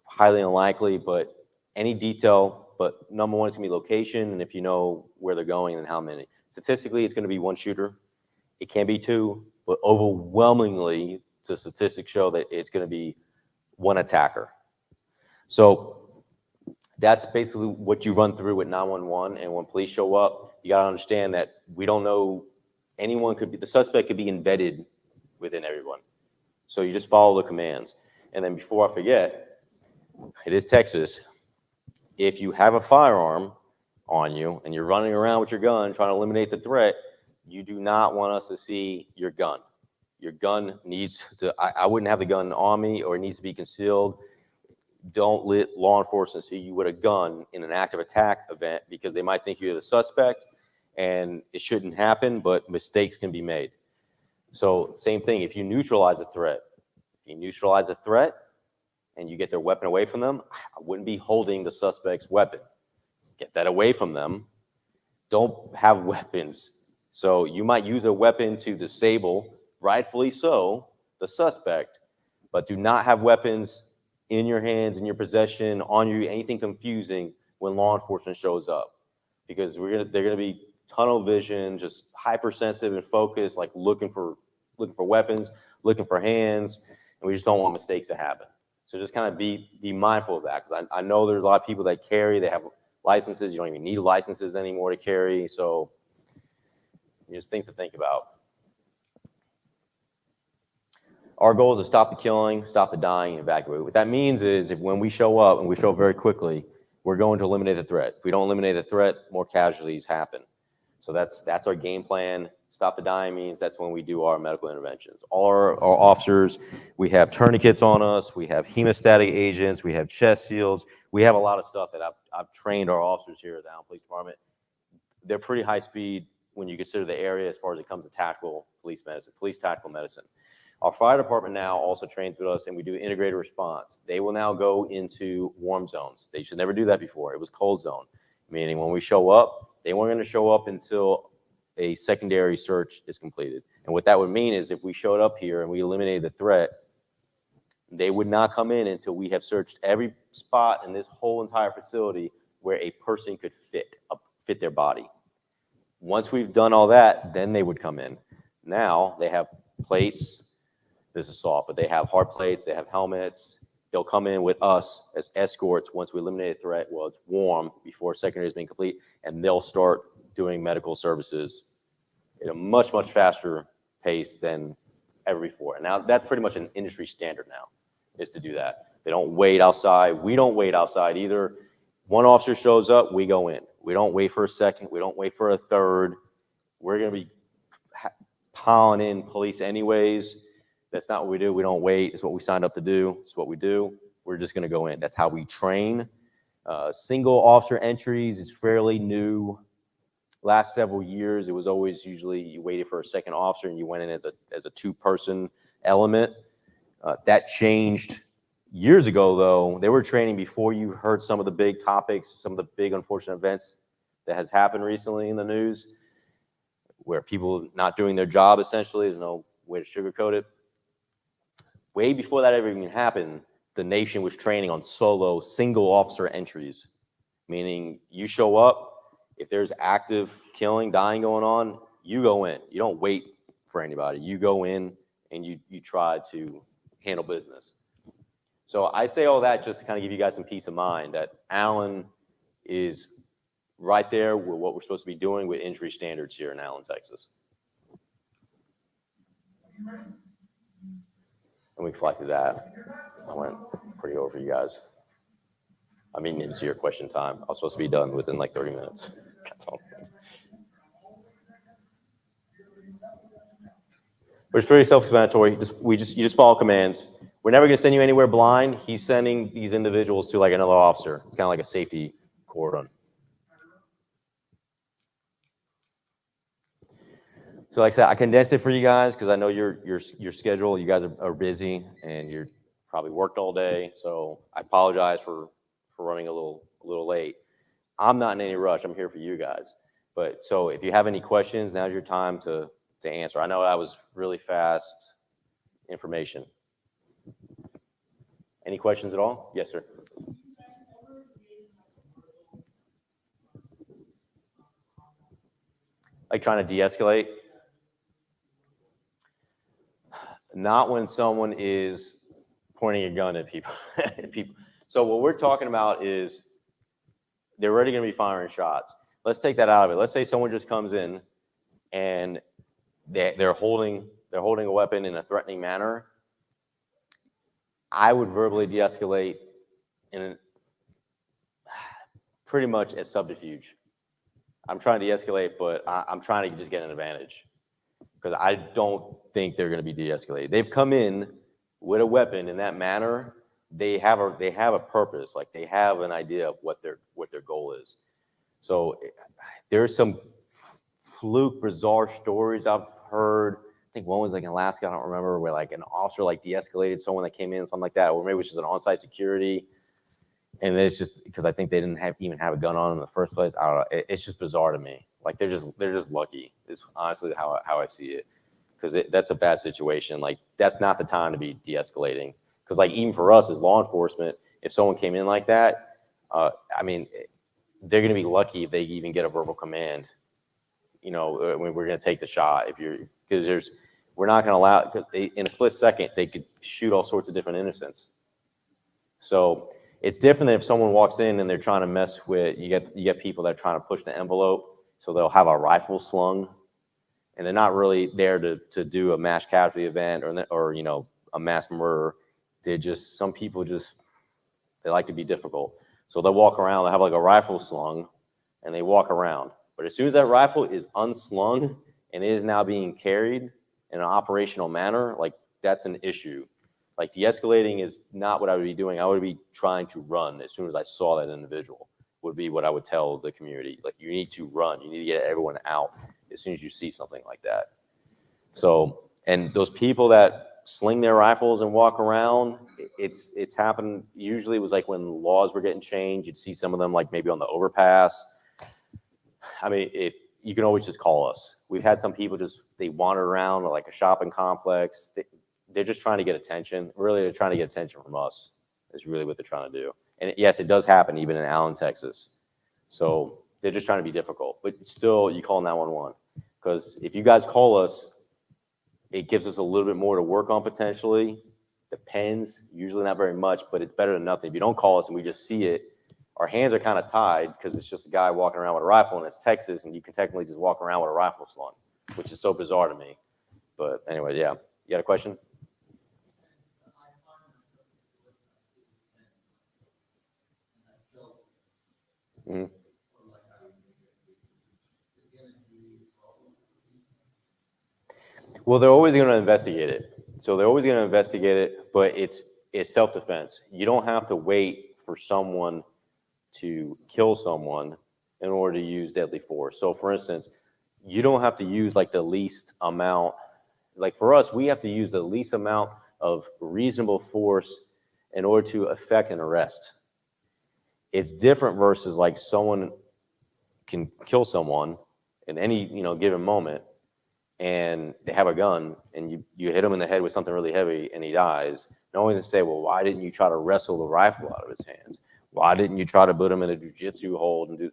highly unlikely, but any detail. But number one is going to be location, and if you know where they're going and how many. Statistically, it's going to be one shooter. It can be 2, but overwhelmingly, the statistics show that it's going to be one attacker. So that's basically what you run through with 911. And when police show up, you got to understand that we don't know, the suspect could be embedded within everyone. So you just follow the commands. And then before I forget, it is Texas. If you have a firearm on you and you're running around with your gun trying to eliminate the threat, you do not want us to see your gun. Your gun needs to, I wouldn't have the gun on me, or it needs to be concealed. Don't let law enforcement see you with a gun in an active attack event, because they might think you're the suspect, and it shouldn't happen, but mistakes can be made. So same thing, if you neutralize a threat, and you get their weapon away from them, I wouldn't be holding the suspect's weapon. Get that away from them. Don't have weapons. So you might use a weapon to disable, rightfully so, the suspect, but do not have weapons in your hands, in your possession, on you, anything confusing when law enforcement shows up. Because they're gonna be tunnel vision, just hypersensitive and focused, like looking for weapons, looking for hands, and we just don't want mistakes to happen. So just kind of be mindful of that, because I know there's a lot of people that carry, they have licenses, you don't even need licenses anymore to carry, so just things to think about. Our goal is to stop the killing, stop the dying, and evacuate. What that means is, if when we show up, and we show up very quickly, we're going to eliminate the threat. If we don't eliminate the threat, more casualties happen. So that's our game plan. Stop the dying means that's when we do our medical interventions. All our officers, we have tourniquets on us, we have hemostatic agents, we have chest seals, we have a lot of stuff that I've trained our officers here at the Allen Police Department. They're pretty high speed when you consider the area as far as it comes to tactical police medicine, police tactical medicine. Our fire department now also trains with us, and we do integrated response. They will now go into warm zones. They should never do that before. It was cold zone, meaning when we show up, they weren't going to show up until a secondary search is completed. And what that would mean is, if we showed up here and we eliminated the threat, they would not come in until we have searched every spot in this whole entire facility where a person could fit their body. Once we've done all that, then they would come in. Now they have plates. This is soft, but they have hard plates, they have helmets. They'll come in with us as escorts once we eliminate a threat while it's warm, before secondary has been complete, and they'll start doing medical services at a much, much faster pace than ever before. And now that's pretty much an industry standard now, is to do that. They don't wait outside. We don't wait outside either. One officer shows up, we go in. We don't wait for a second. We don't wait for a third. We're going to be piling in police anyways. That's not what we do. We don't wait. It's what we signed up to do. It's what we do. We're just going to go in. That's how we train. Single officer entries is fairly new. Last several years, it was always usually you waited for a second officer and you went in as a two-person element. That changed years ago, though. They were training before you heard some of the big topics, some of the big unfortunate events that has happened recently in the news, where people not doing their job, essentially. There's no way to sugarcoat it. Way before that ever even happened, the nation was training on solo, single officer entries, meaning you show up, if there's active killing, dying going on, you go in. You don't wait for anybody. You go in and you try to handle business. So I say all that just to kind of give you guys some peace of mind that Allen is right there with what we're supposed to be doing with industry standards here in Allen, Texas. And we fly through that. I went pretty over for you guys. I mean, into your question time. I was supposed to be done within like 30 minutes. But it's pretty self-explanatory. You just follow commands. We're never going to send you anywhere blind. He's sending these individuals to like another officer. It's kind of like a safety cordon. So like I said, I condensed it for you guys because I know your schedule. You guys are busy and you're probably worked all day. So I apologize for running a little late. I'm not in any rush. I'm here for you guys. But so if you have any questions, now's your time to answer. I know that was really fast information. Any questions at all? Yes, sir. Like trying to de-escalate? Not when someone is pointing a gun at people. So what we're talking about is they're already going to be firing shots. Let's take that out of it. Let's say someone just comes in and they're holding a weapon in a threatening manner. I would verbally de-escalate in pretty much as subterfuge. I'm trying to de-escalate, but I'm trying to just get an advantage because I don't think they're going to be de-escalated. They've come in with a weapon in that manner. They have a purpose, like they have an idea of what their goal is. So there's some fluke, bizarre stories I've heard. I think one was like in Alaska, I don't remember, where like an officer like de-escalated someone that came in, something like that, or maybe it was just an on-site security. And it's just because I think they didn't even have a gun on them in the first place. I don't know. It's just bizarre to me. Like they're just lucky. It's honestly how I see it, because that's a bad situation. Like that's not the time to be de-escalating. Because like even for us as law enforcement, if someone came in like that, I mean, they're going to be lucky if they even get a verbal command. You know, when we're going to take the shot. Because we're not going to allow. Cause in a split second, they could shoot all sorts of different innocents. So it's different than if someone walks in and they're trying to mess with. You get people that are trying to push the envelope, so they'll have a rifle slung, and they're not really there to do a mass casualty event or you know, a mass murder. They're just, some people just, they like to be difficult. So they'll walk around, they have like a rifle slung, and they walk around. But as soon as that rifle is unslung and it is now being carried in an operational manner, like that's an issue. Like de-escalating is not what I would be doing. I would be trying to run as soon as I saw that individual, would be what I would tell the community. Like you need to run. You need to get everyone out as soon as you see something like that. So, and those people that sling their rifles and walk around, it's happened. Usually it was like when laws were getting changed, you'd see some of them like maybe on the overpass. I mean, if you can always just call us. We've had some people they wander around like a shopping complex. They're just trying to get attention. Really, they're trying to get attention from us is really what they're trying to do. And yes, it does happen even in Allen, Texas. So they're just trying to be difficult. But still, you call 911. Because if you guys call us, it gives us a little bit more to work on potentially. Depends, usually not very much, but it's better than nothing. If you don't call us and we just see it, our hands are kind of tied because it's just a guy walking around with a rifle and it's Texas and you can technically just walk around with a rifle slung, which is so bizarre to me. But anyway, yeah. You got a question? Mm-hmm. Well, they're always going to investigate it. So they're always going to investigate it, but it's self-defense. You don't have to wait for someone to kill someone in order to use deadly force. So for instance, you don't have to use like the least amount. Like for us, we have to use the least amount of reasonable force in order to effect an arrest. It's different versus like someone can kill someone in any given moment, and they have a gun, and you hit him in the head with something really heavy, and he dies. No one's gonna say, well, why didn't you try to wrestle the rifle out of his hands? Why didn't you try to put him in a jiu-jitsu hold and do?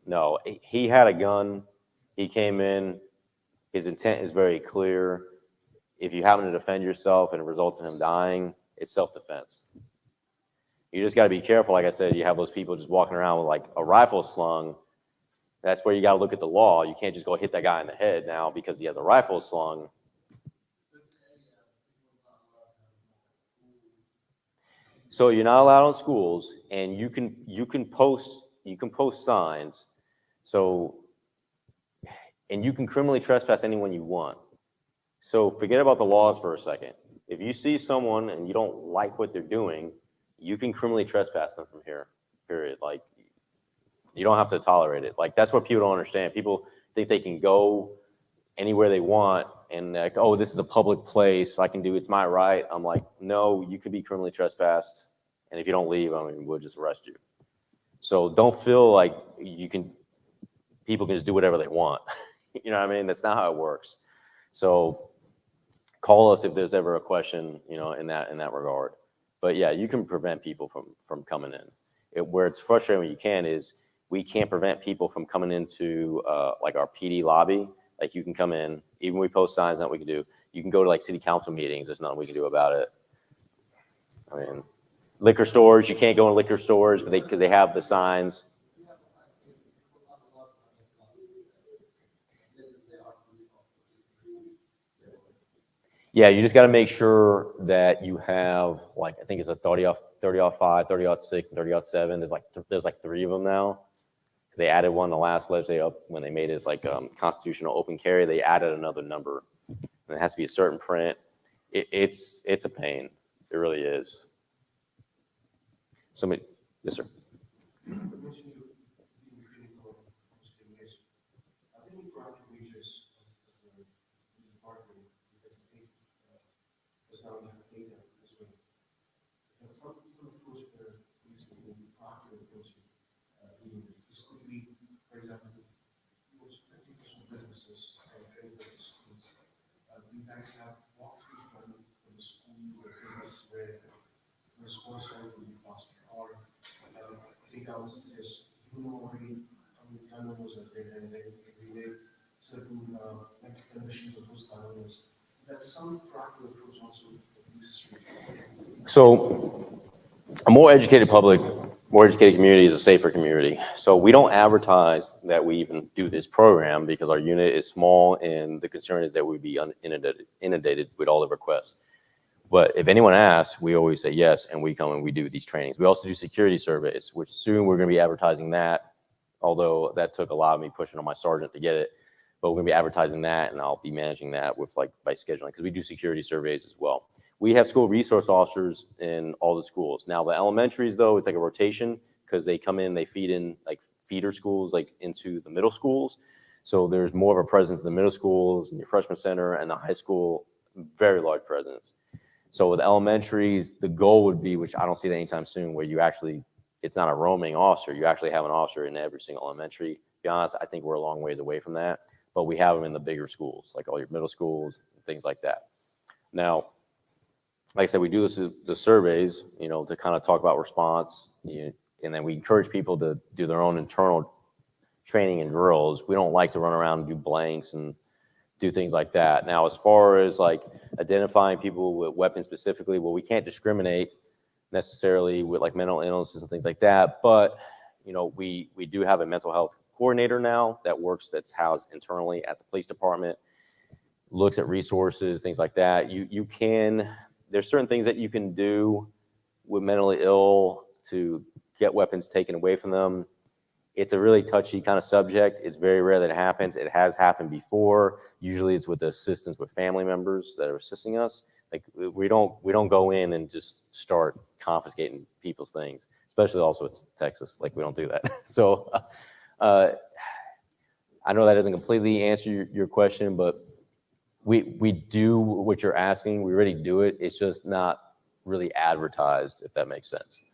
No, he had a gun. He came in. His intent is very clear. If you happen to defend yourself and it results in him dying, it's self-defense. You just got to be careful. Like I said, you have those people just walking around with like a rifle slung. That's where you got to look at the law. You can't just go hit that guy in the head now because he has a rifle slung. So you're not allowed on schools, and you can post signs. So, and you can criminally trespass anyone you want. So forget about the laws for a second. If you see someone and you don't like what they're doing, you can criminally trespass them from here, period. Like, you don't have to tolerate it. Like, that's what people don't understand. People think they can go anywhere they want and like, oh, this is a public place, it's my right. I'm like, no, you could be criminally trespassed. And if you don't leave, I mean, we'll just arrest you. So don't feel like people can just do whatever they want. You know what I mean? That's not how it works. So call us if there's ever a question, in that regard. But yeah, you can prevent people from coming in. Where it's frustrating when you can is we can't prevent people from coming into like our PD lobby. Like you can come in, even we post signs that we can do. You can go to like city council meetings. There's nothing we can do about it. I mean, liquor stores, you can't go in liquor stores because they have the signs. Yeah, you just got to make sure that you have like, I think it's a 30-05, 30-6, and 30-7. There's like 3 of them now. Because they added one the last legislature when they made it like constitutional open carry. They added another number, and it has to be a certain print. It's a pain. It really is. Somebody, yes, sir. For example, most technical businesses and schools, you guys have walkthroughs from the school or business where the response time will be faster. Or I think I was just, you know, already how many animals are there and then relate certain conditions of those animals. That's some practical approach also for these. So a more educated public, more educated community is a safer community. So we don't advertise that we even do this program because our unit is small and the concern is that we'd be inundated with all the requests. But if anyone asks, we always say yes, and we come and we do these trainings. We also do security surveys, which soon we're going to be advertising that, although that took a lot of me pushing on my sergeant to get it. But we're going to be advertising that, and I'll be managing that with like by scheduling, because we do security surveys as well. We have school resource officers in all the schools. Now, the elementaries, though, it's like a rotation because they come in, they feed in like feeder schools like into the middle schools. So there's more of a presence in the middle schools and your freshman center and the high school, very large presence. So with elementaries, the goal would be, which I don't see that anytime soon, where you actually, it's not a roaming officer. You actually have an officer in every single elementary. To be honest, I think we're a long ways away from that, but we have them in the bigger schools, like all your middle schools, things like that. Now, like I said, we do the surveys, you know, to kind of talk about response, and then we encourage people to do their own internal training and drills. We don't like to run around and do blanks and do things like that. Now, as far as like identifying people with weapons specifically, well, we can't discriminate necessarily with like mental illnesses and things like that, but you know, we do have a mental health coordinator now that's housed internally at the police department, looks at resources, things like that. There's certain things that you can do with mentally ill to get weapons taken away from them. It's a really touchy kind of subject. It's very rare that it happens. It has happened before. Usually it's with the assistance with family members that are assisting us. Like we don't go in and just start confiscating people's things, especially also it's Texas. Like we don't do that. So I know that doesn't completely answer your question, but we do what you're asking. We already do it. It's just not really advertised, if that makes sense.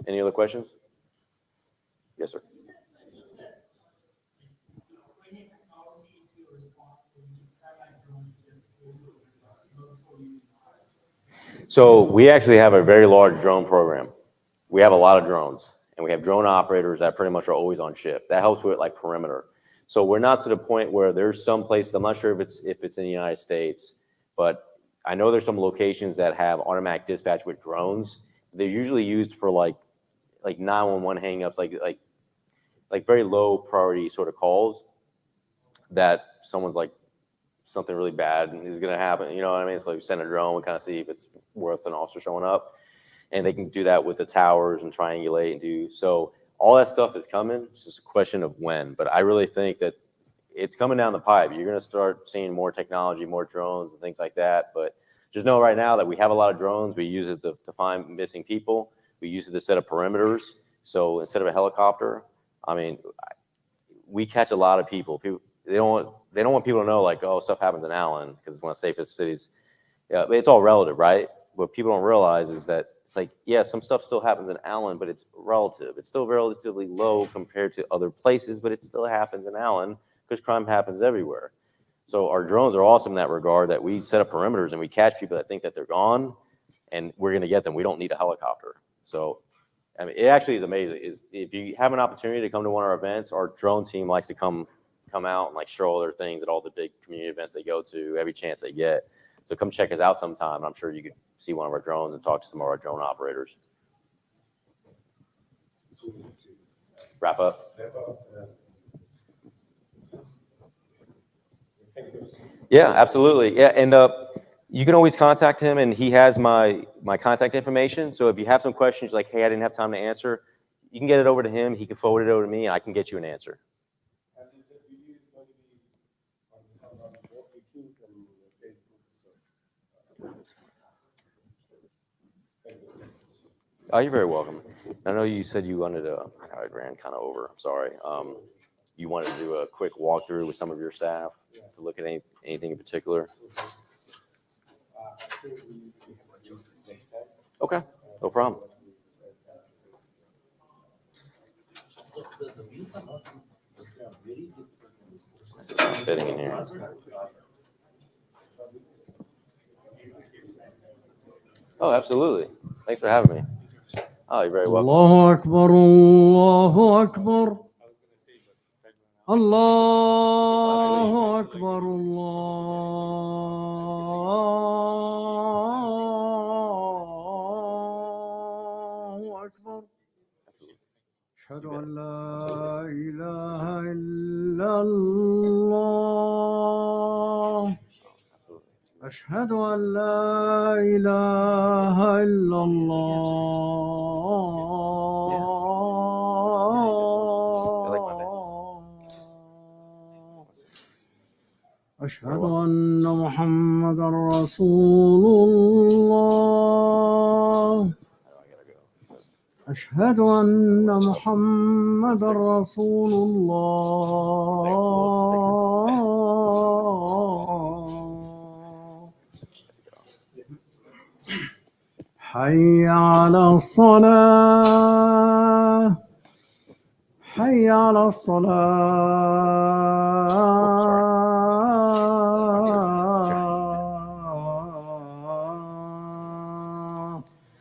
Any other questions? Yes, sir. So we actually have a very large drone program. We have a lot of drones, and we have drone operators that pretty much are always on shift. That helps with like perimeter. So we're not to the point where there's some places, I'm not sure if it's in the United States, but I know there's some locations that have automatic dispatch with drones. They're usually used for like 911 hangups, like very low priority sort of calls that someone's like something really bad is going to happen. You know what I mean? So we send a drone, we kind of see if it's worth an officer showing up, and they can do that with the towers and triangulate and do so. All that stuff is coming. It's just a question of when. But I really think that it's coming down the pipe. You're going to start seeing more technology, more drones and things like that. But just know right now that we have a lot of drones. We use it to find missing people. We use it to set up perimeters. So instead of a helicopter, I mean, we catch a lot of people. They don't want people to know like, oh, stuff happens in Allen because it's one of the safest cities. Yeah, it's all relative, right? What people don't realize is that it's like, yeah, some stuff still happens in Allen, but it's relative. It's still relatively low compared to other places, but it still happens in Allen because crime happens everywhere. So our drones are awesome in that regard, that we set up perimeters and we catch people that think that they're gone, and we're going to get them. We don't need a helicopter. So, I mean, it actually is amazing. If you have an opportunity to come to one of our events, our drone team likes to come come out and like show their things at all the big community events they go to every chance they get. So come check us out sometime. I'm sure you could see one of our drones and talk to some of our drone operators. Wrap up. Yeah, absolutely. Yeah, and you can always contact him, and he has my contact information. So if you have some questions like, hey, I didn't have time to answer, you can get it over to him. He can forward it over to me, and I can get you an answer. And is the video going to be on both YouTube and Facebook? Oh, you're very welcome. I know you said you wanted to, I know I ran kind of over, I'm sorry. You wanted to do a quick walkthrough with some of your staff to look at anything in particular? I think we can do next time. Okay, no problem. This is not fitting in here. Oh, absolutely. Thanks for having me. Oh, you're very welcome. الله أكبر الله أكبر الله أكبر الله أكبر أشهد أن لا إله إلا الله أشهد أن لا إله إلا الله أشهد أن محمدا رسول الله أشهد أن محمدا رسول الله حي على الصلاة حي على الصلاة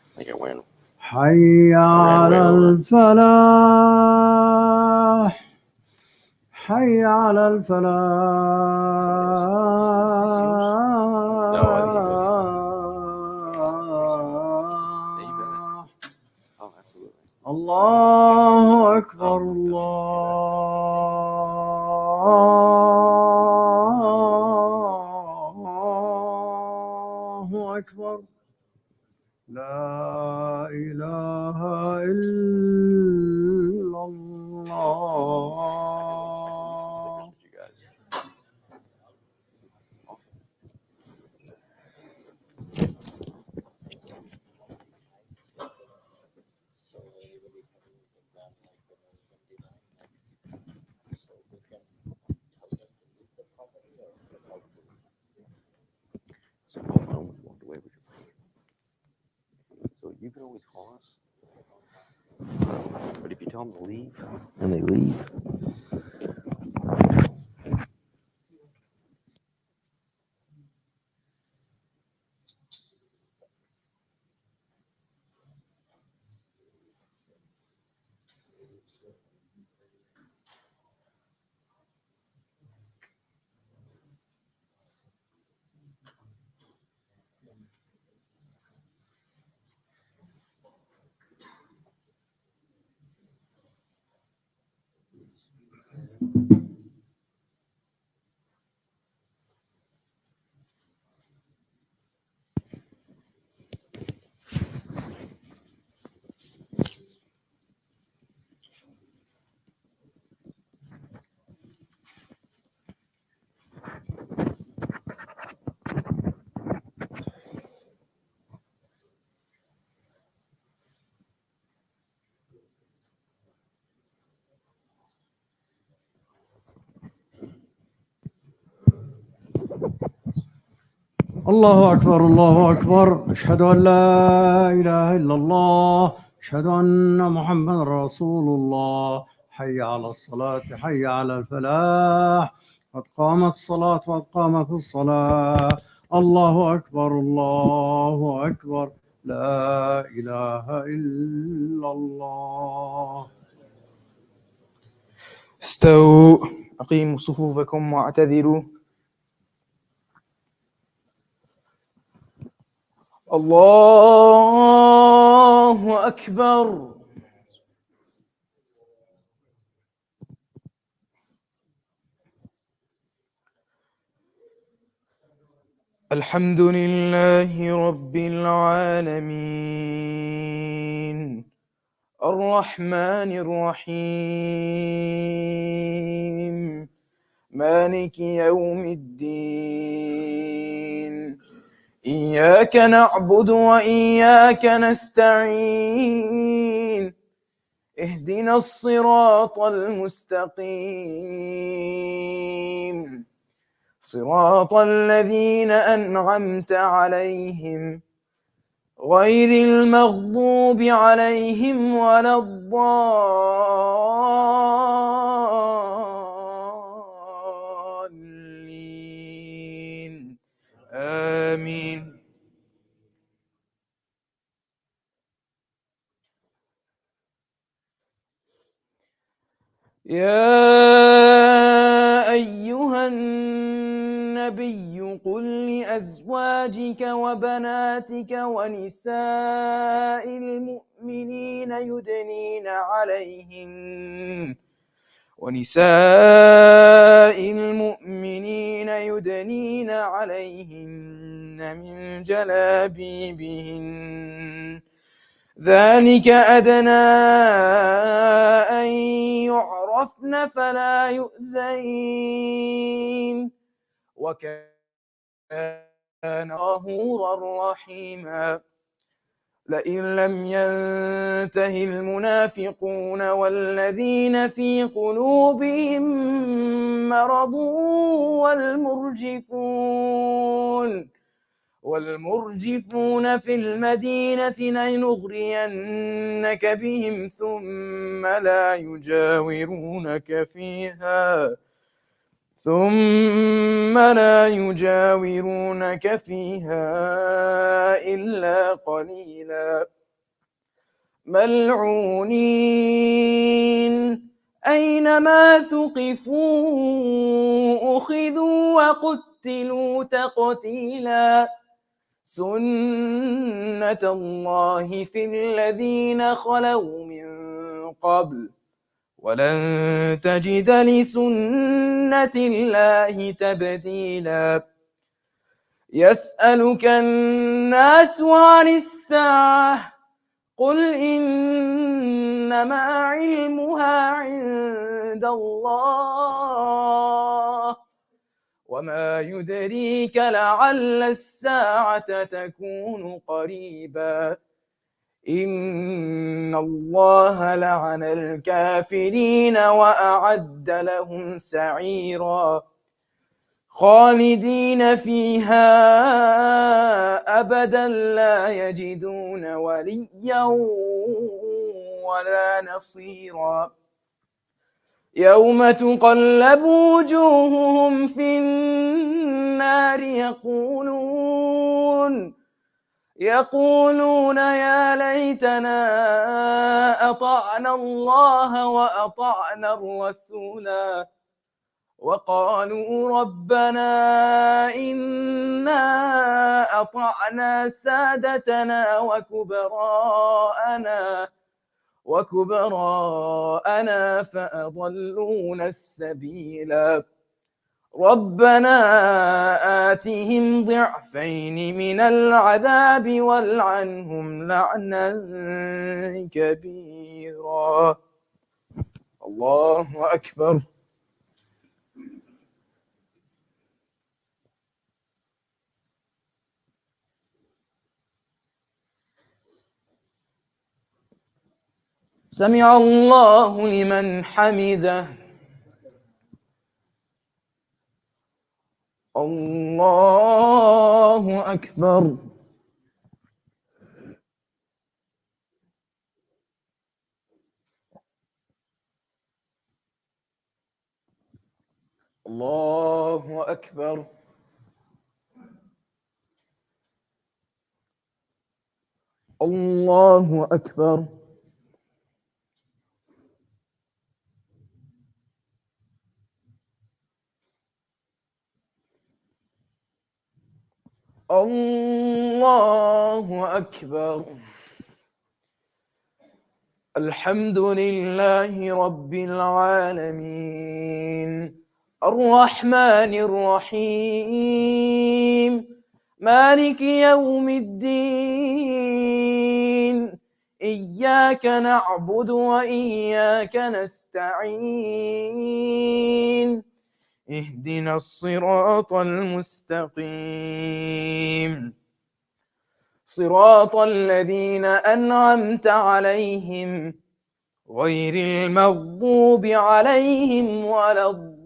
I think I win. حي على الفلاح حي على الفلاح Oh, absolutely. الله أكبر الله أكبر لا إله إلا الله With you guys. So I almost walked away with your mic. So you can always call us. But if you tell them to leave, and they leave. الله أكبر الله أكبر أشهد أن لا إله إلا الله أشهد أن محمدا رسول الله حي على الصلاة حي على الفلاح قد قامت الصلاة وقد قامت الصلاة الله أكبر الله أكبر لا إله إلا الله استووا أقيموا صفوفكم واعتذروا. الله أكبر. الحمد لله رب العالمين الرحمن الرحيم مالك يوم الدين إياك نعبد وإياك نستعين اهدنا الصراط المستقيم صراط الذين أنعمت عليهم غير المغضوب عليهم ولا الضالين آمين. يا أيها النبي قل لأزواجك وبناتك ونساء المؤمنين يدنين عليهن من جلابيبهن ذلك أدنى أن يعرفن فلا يؤذين وكان غفورا رحيما. لئن لم ينته المنافقون والذين في قلوبهم مرض والمرجفون في المدينة لنغرينك بهم ثم لا يجاورونك فيها إلا قليلا ملعونين أينما ثقفوا أخذوا وقتلوا تقتيلا سنة الله في الذين خلوا من قبل ولن تجد لسنة الله تبديلا. يسألك الناس عن الساعة قل إنما علمها عند الله وما يدريك لعل الساعة تكون قريبا إن الله لعن الكافرين وأعد لهم سعيرا خالدين فيها أبدا لا يجدون وليا ولا نصيرا يوم تقلب وجوههم في النار يقولون يا ليتنا أطعنا الله وأطعنا الرسولا وقالوا ربنا إنا أطعنا سادتنا وكبراءنا فأضلونا السبيلا ربنا آتهم ضعفين من العذاب والعنهم لعنا كبيرا. الله أكبر. سمع الله لمن حمده. الله أكبر. الله أكبر. الله أكبر. الله أكبر. الحمد لله رب العالمين الرحمن الرحيم مالك يوم الدين إياك نعبد وإياك نستعين اهدنا الصراط المستقيم صراط الذين أنعمت عليهم غير المغضوب عليهم ولا الضالين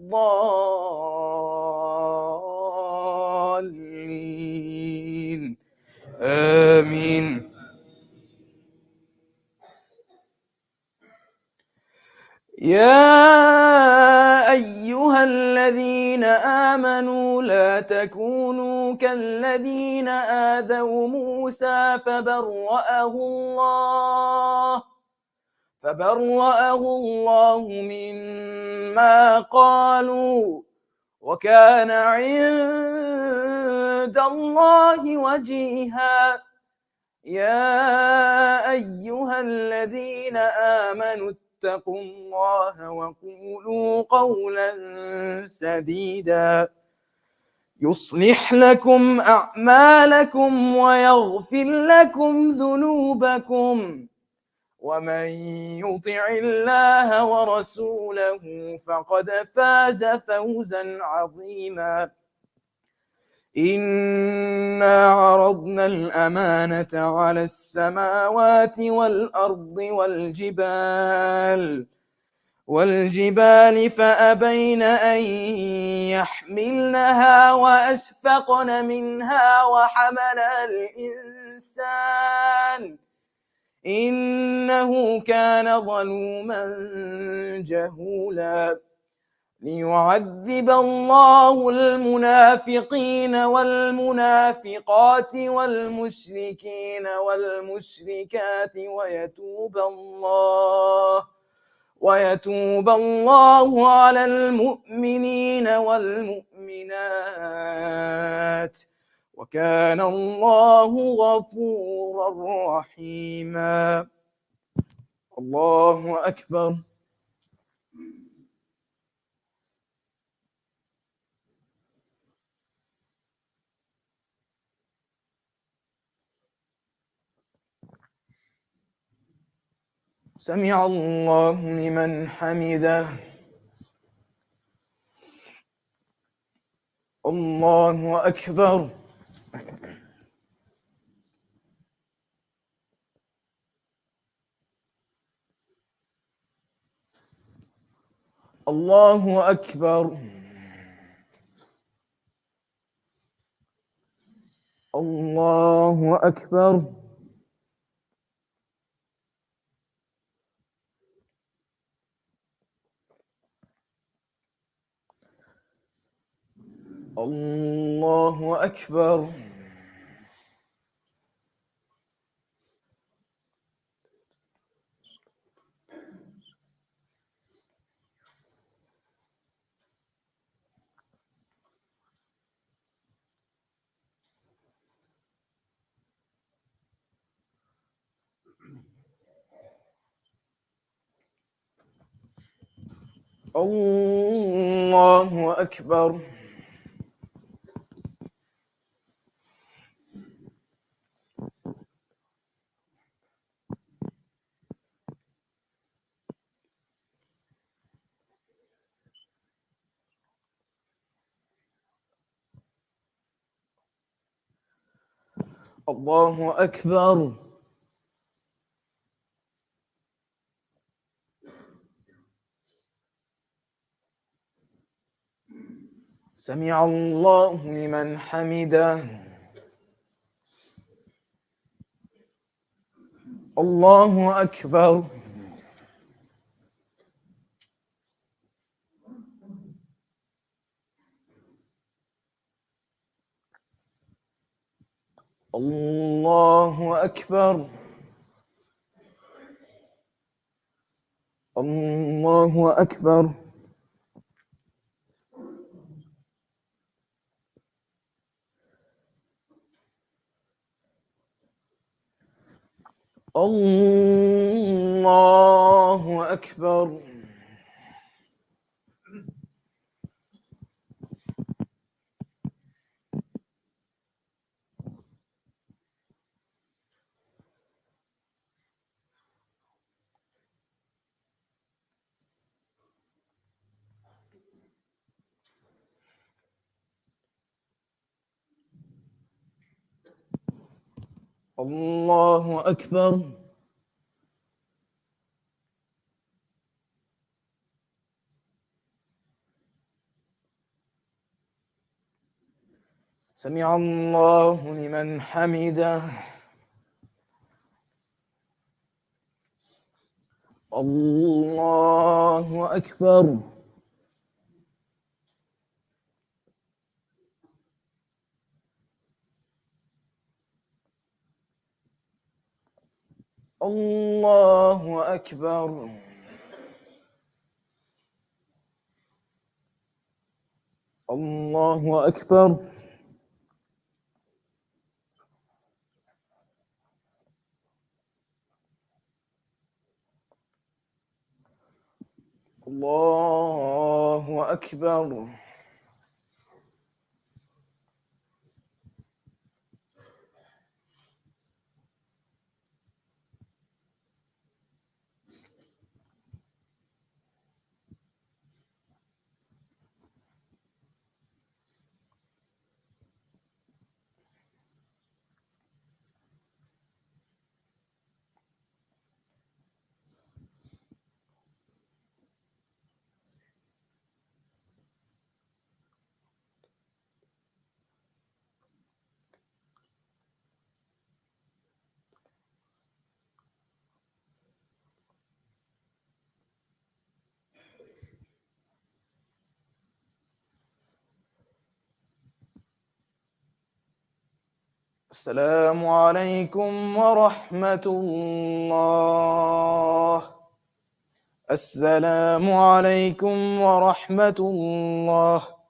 آمين. يا أيها الذين آمنوا لا تكونوا كالذين آذوا موسى فبرأه الله مما قالوا وكان عند الله وجيها. يا أيها الذين آمنوا اتقوا الله وقولوا قولا سديدا يصلح لكم أعمالكم ويغفر لكم ذنوبكم ومن يطع الله ورسوله فقد فاز فوزا عظيما. إنا عرضنا الأمانة على السماوات والأرض والجبال فأبين أن يحملنها وأشفقن منها وحملها الإنسان إنه كان ظلوما جهولا. ليعذب الله المنافقين والمنافقات والمشركين والمشركات ويتوب الله على المؤمنين والمؤمنات وكان الله غفورا رحيما. الله أكبر. سمع الله لمن حمده. الله أكبر. الله أكبر. الله أكبر. الله أكبر. الله أكبر. الله أكبر. سمع الله لمن حمده. الله أكبر. الله أكبر. الله أكبر. الله أكبر. الله أكبر. سمع الله لمن حمده. الله أكبر. الله أكبر. الله أكبر. الله أكبر. السلام عليكم ورحمة الله. السلام عليكم ورحمة الله.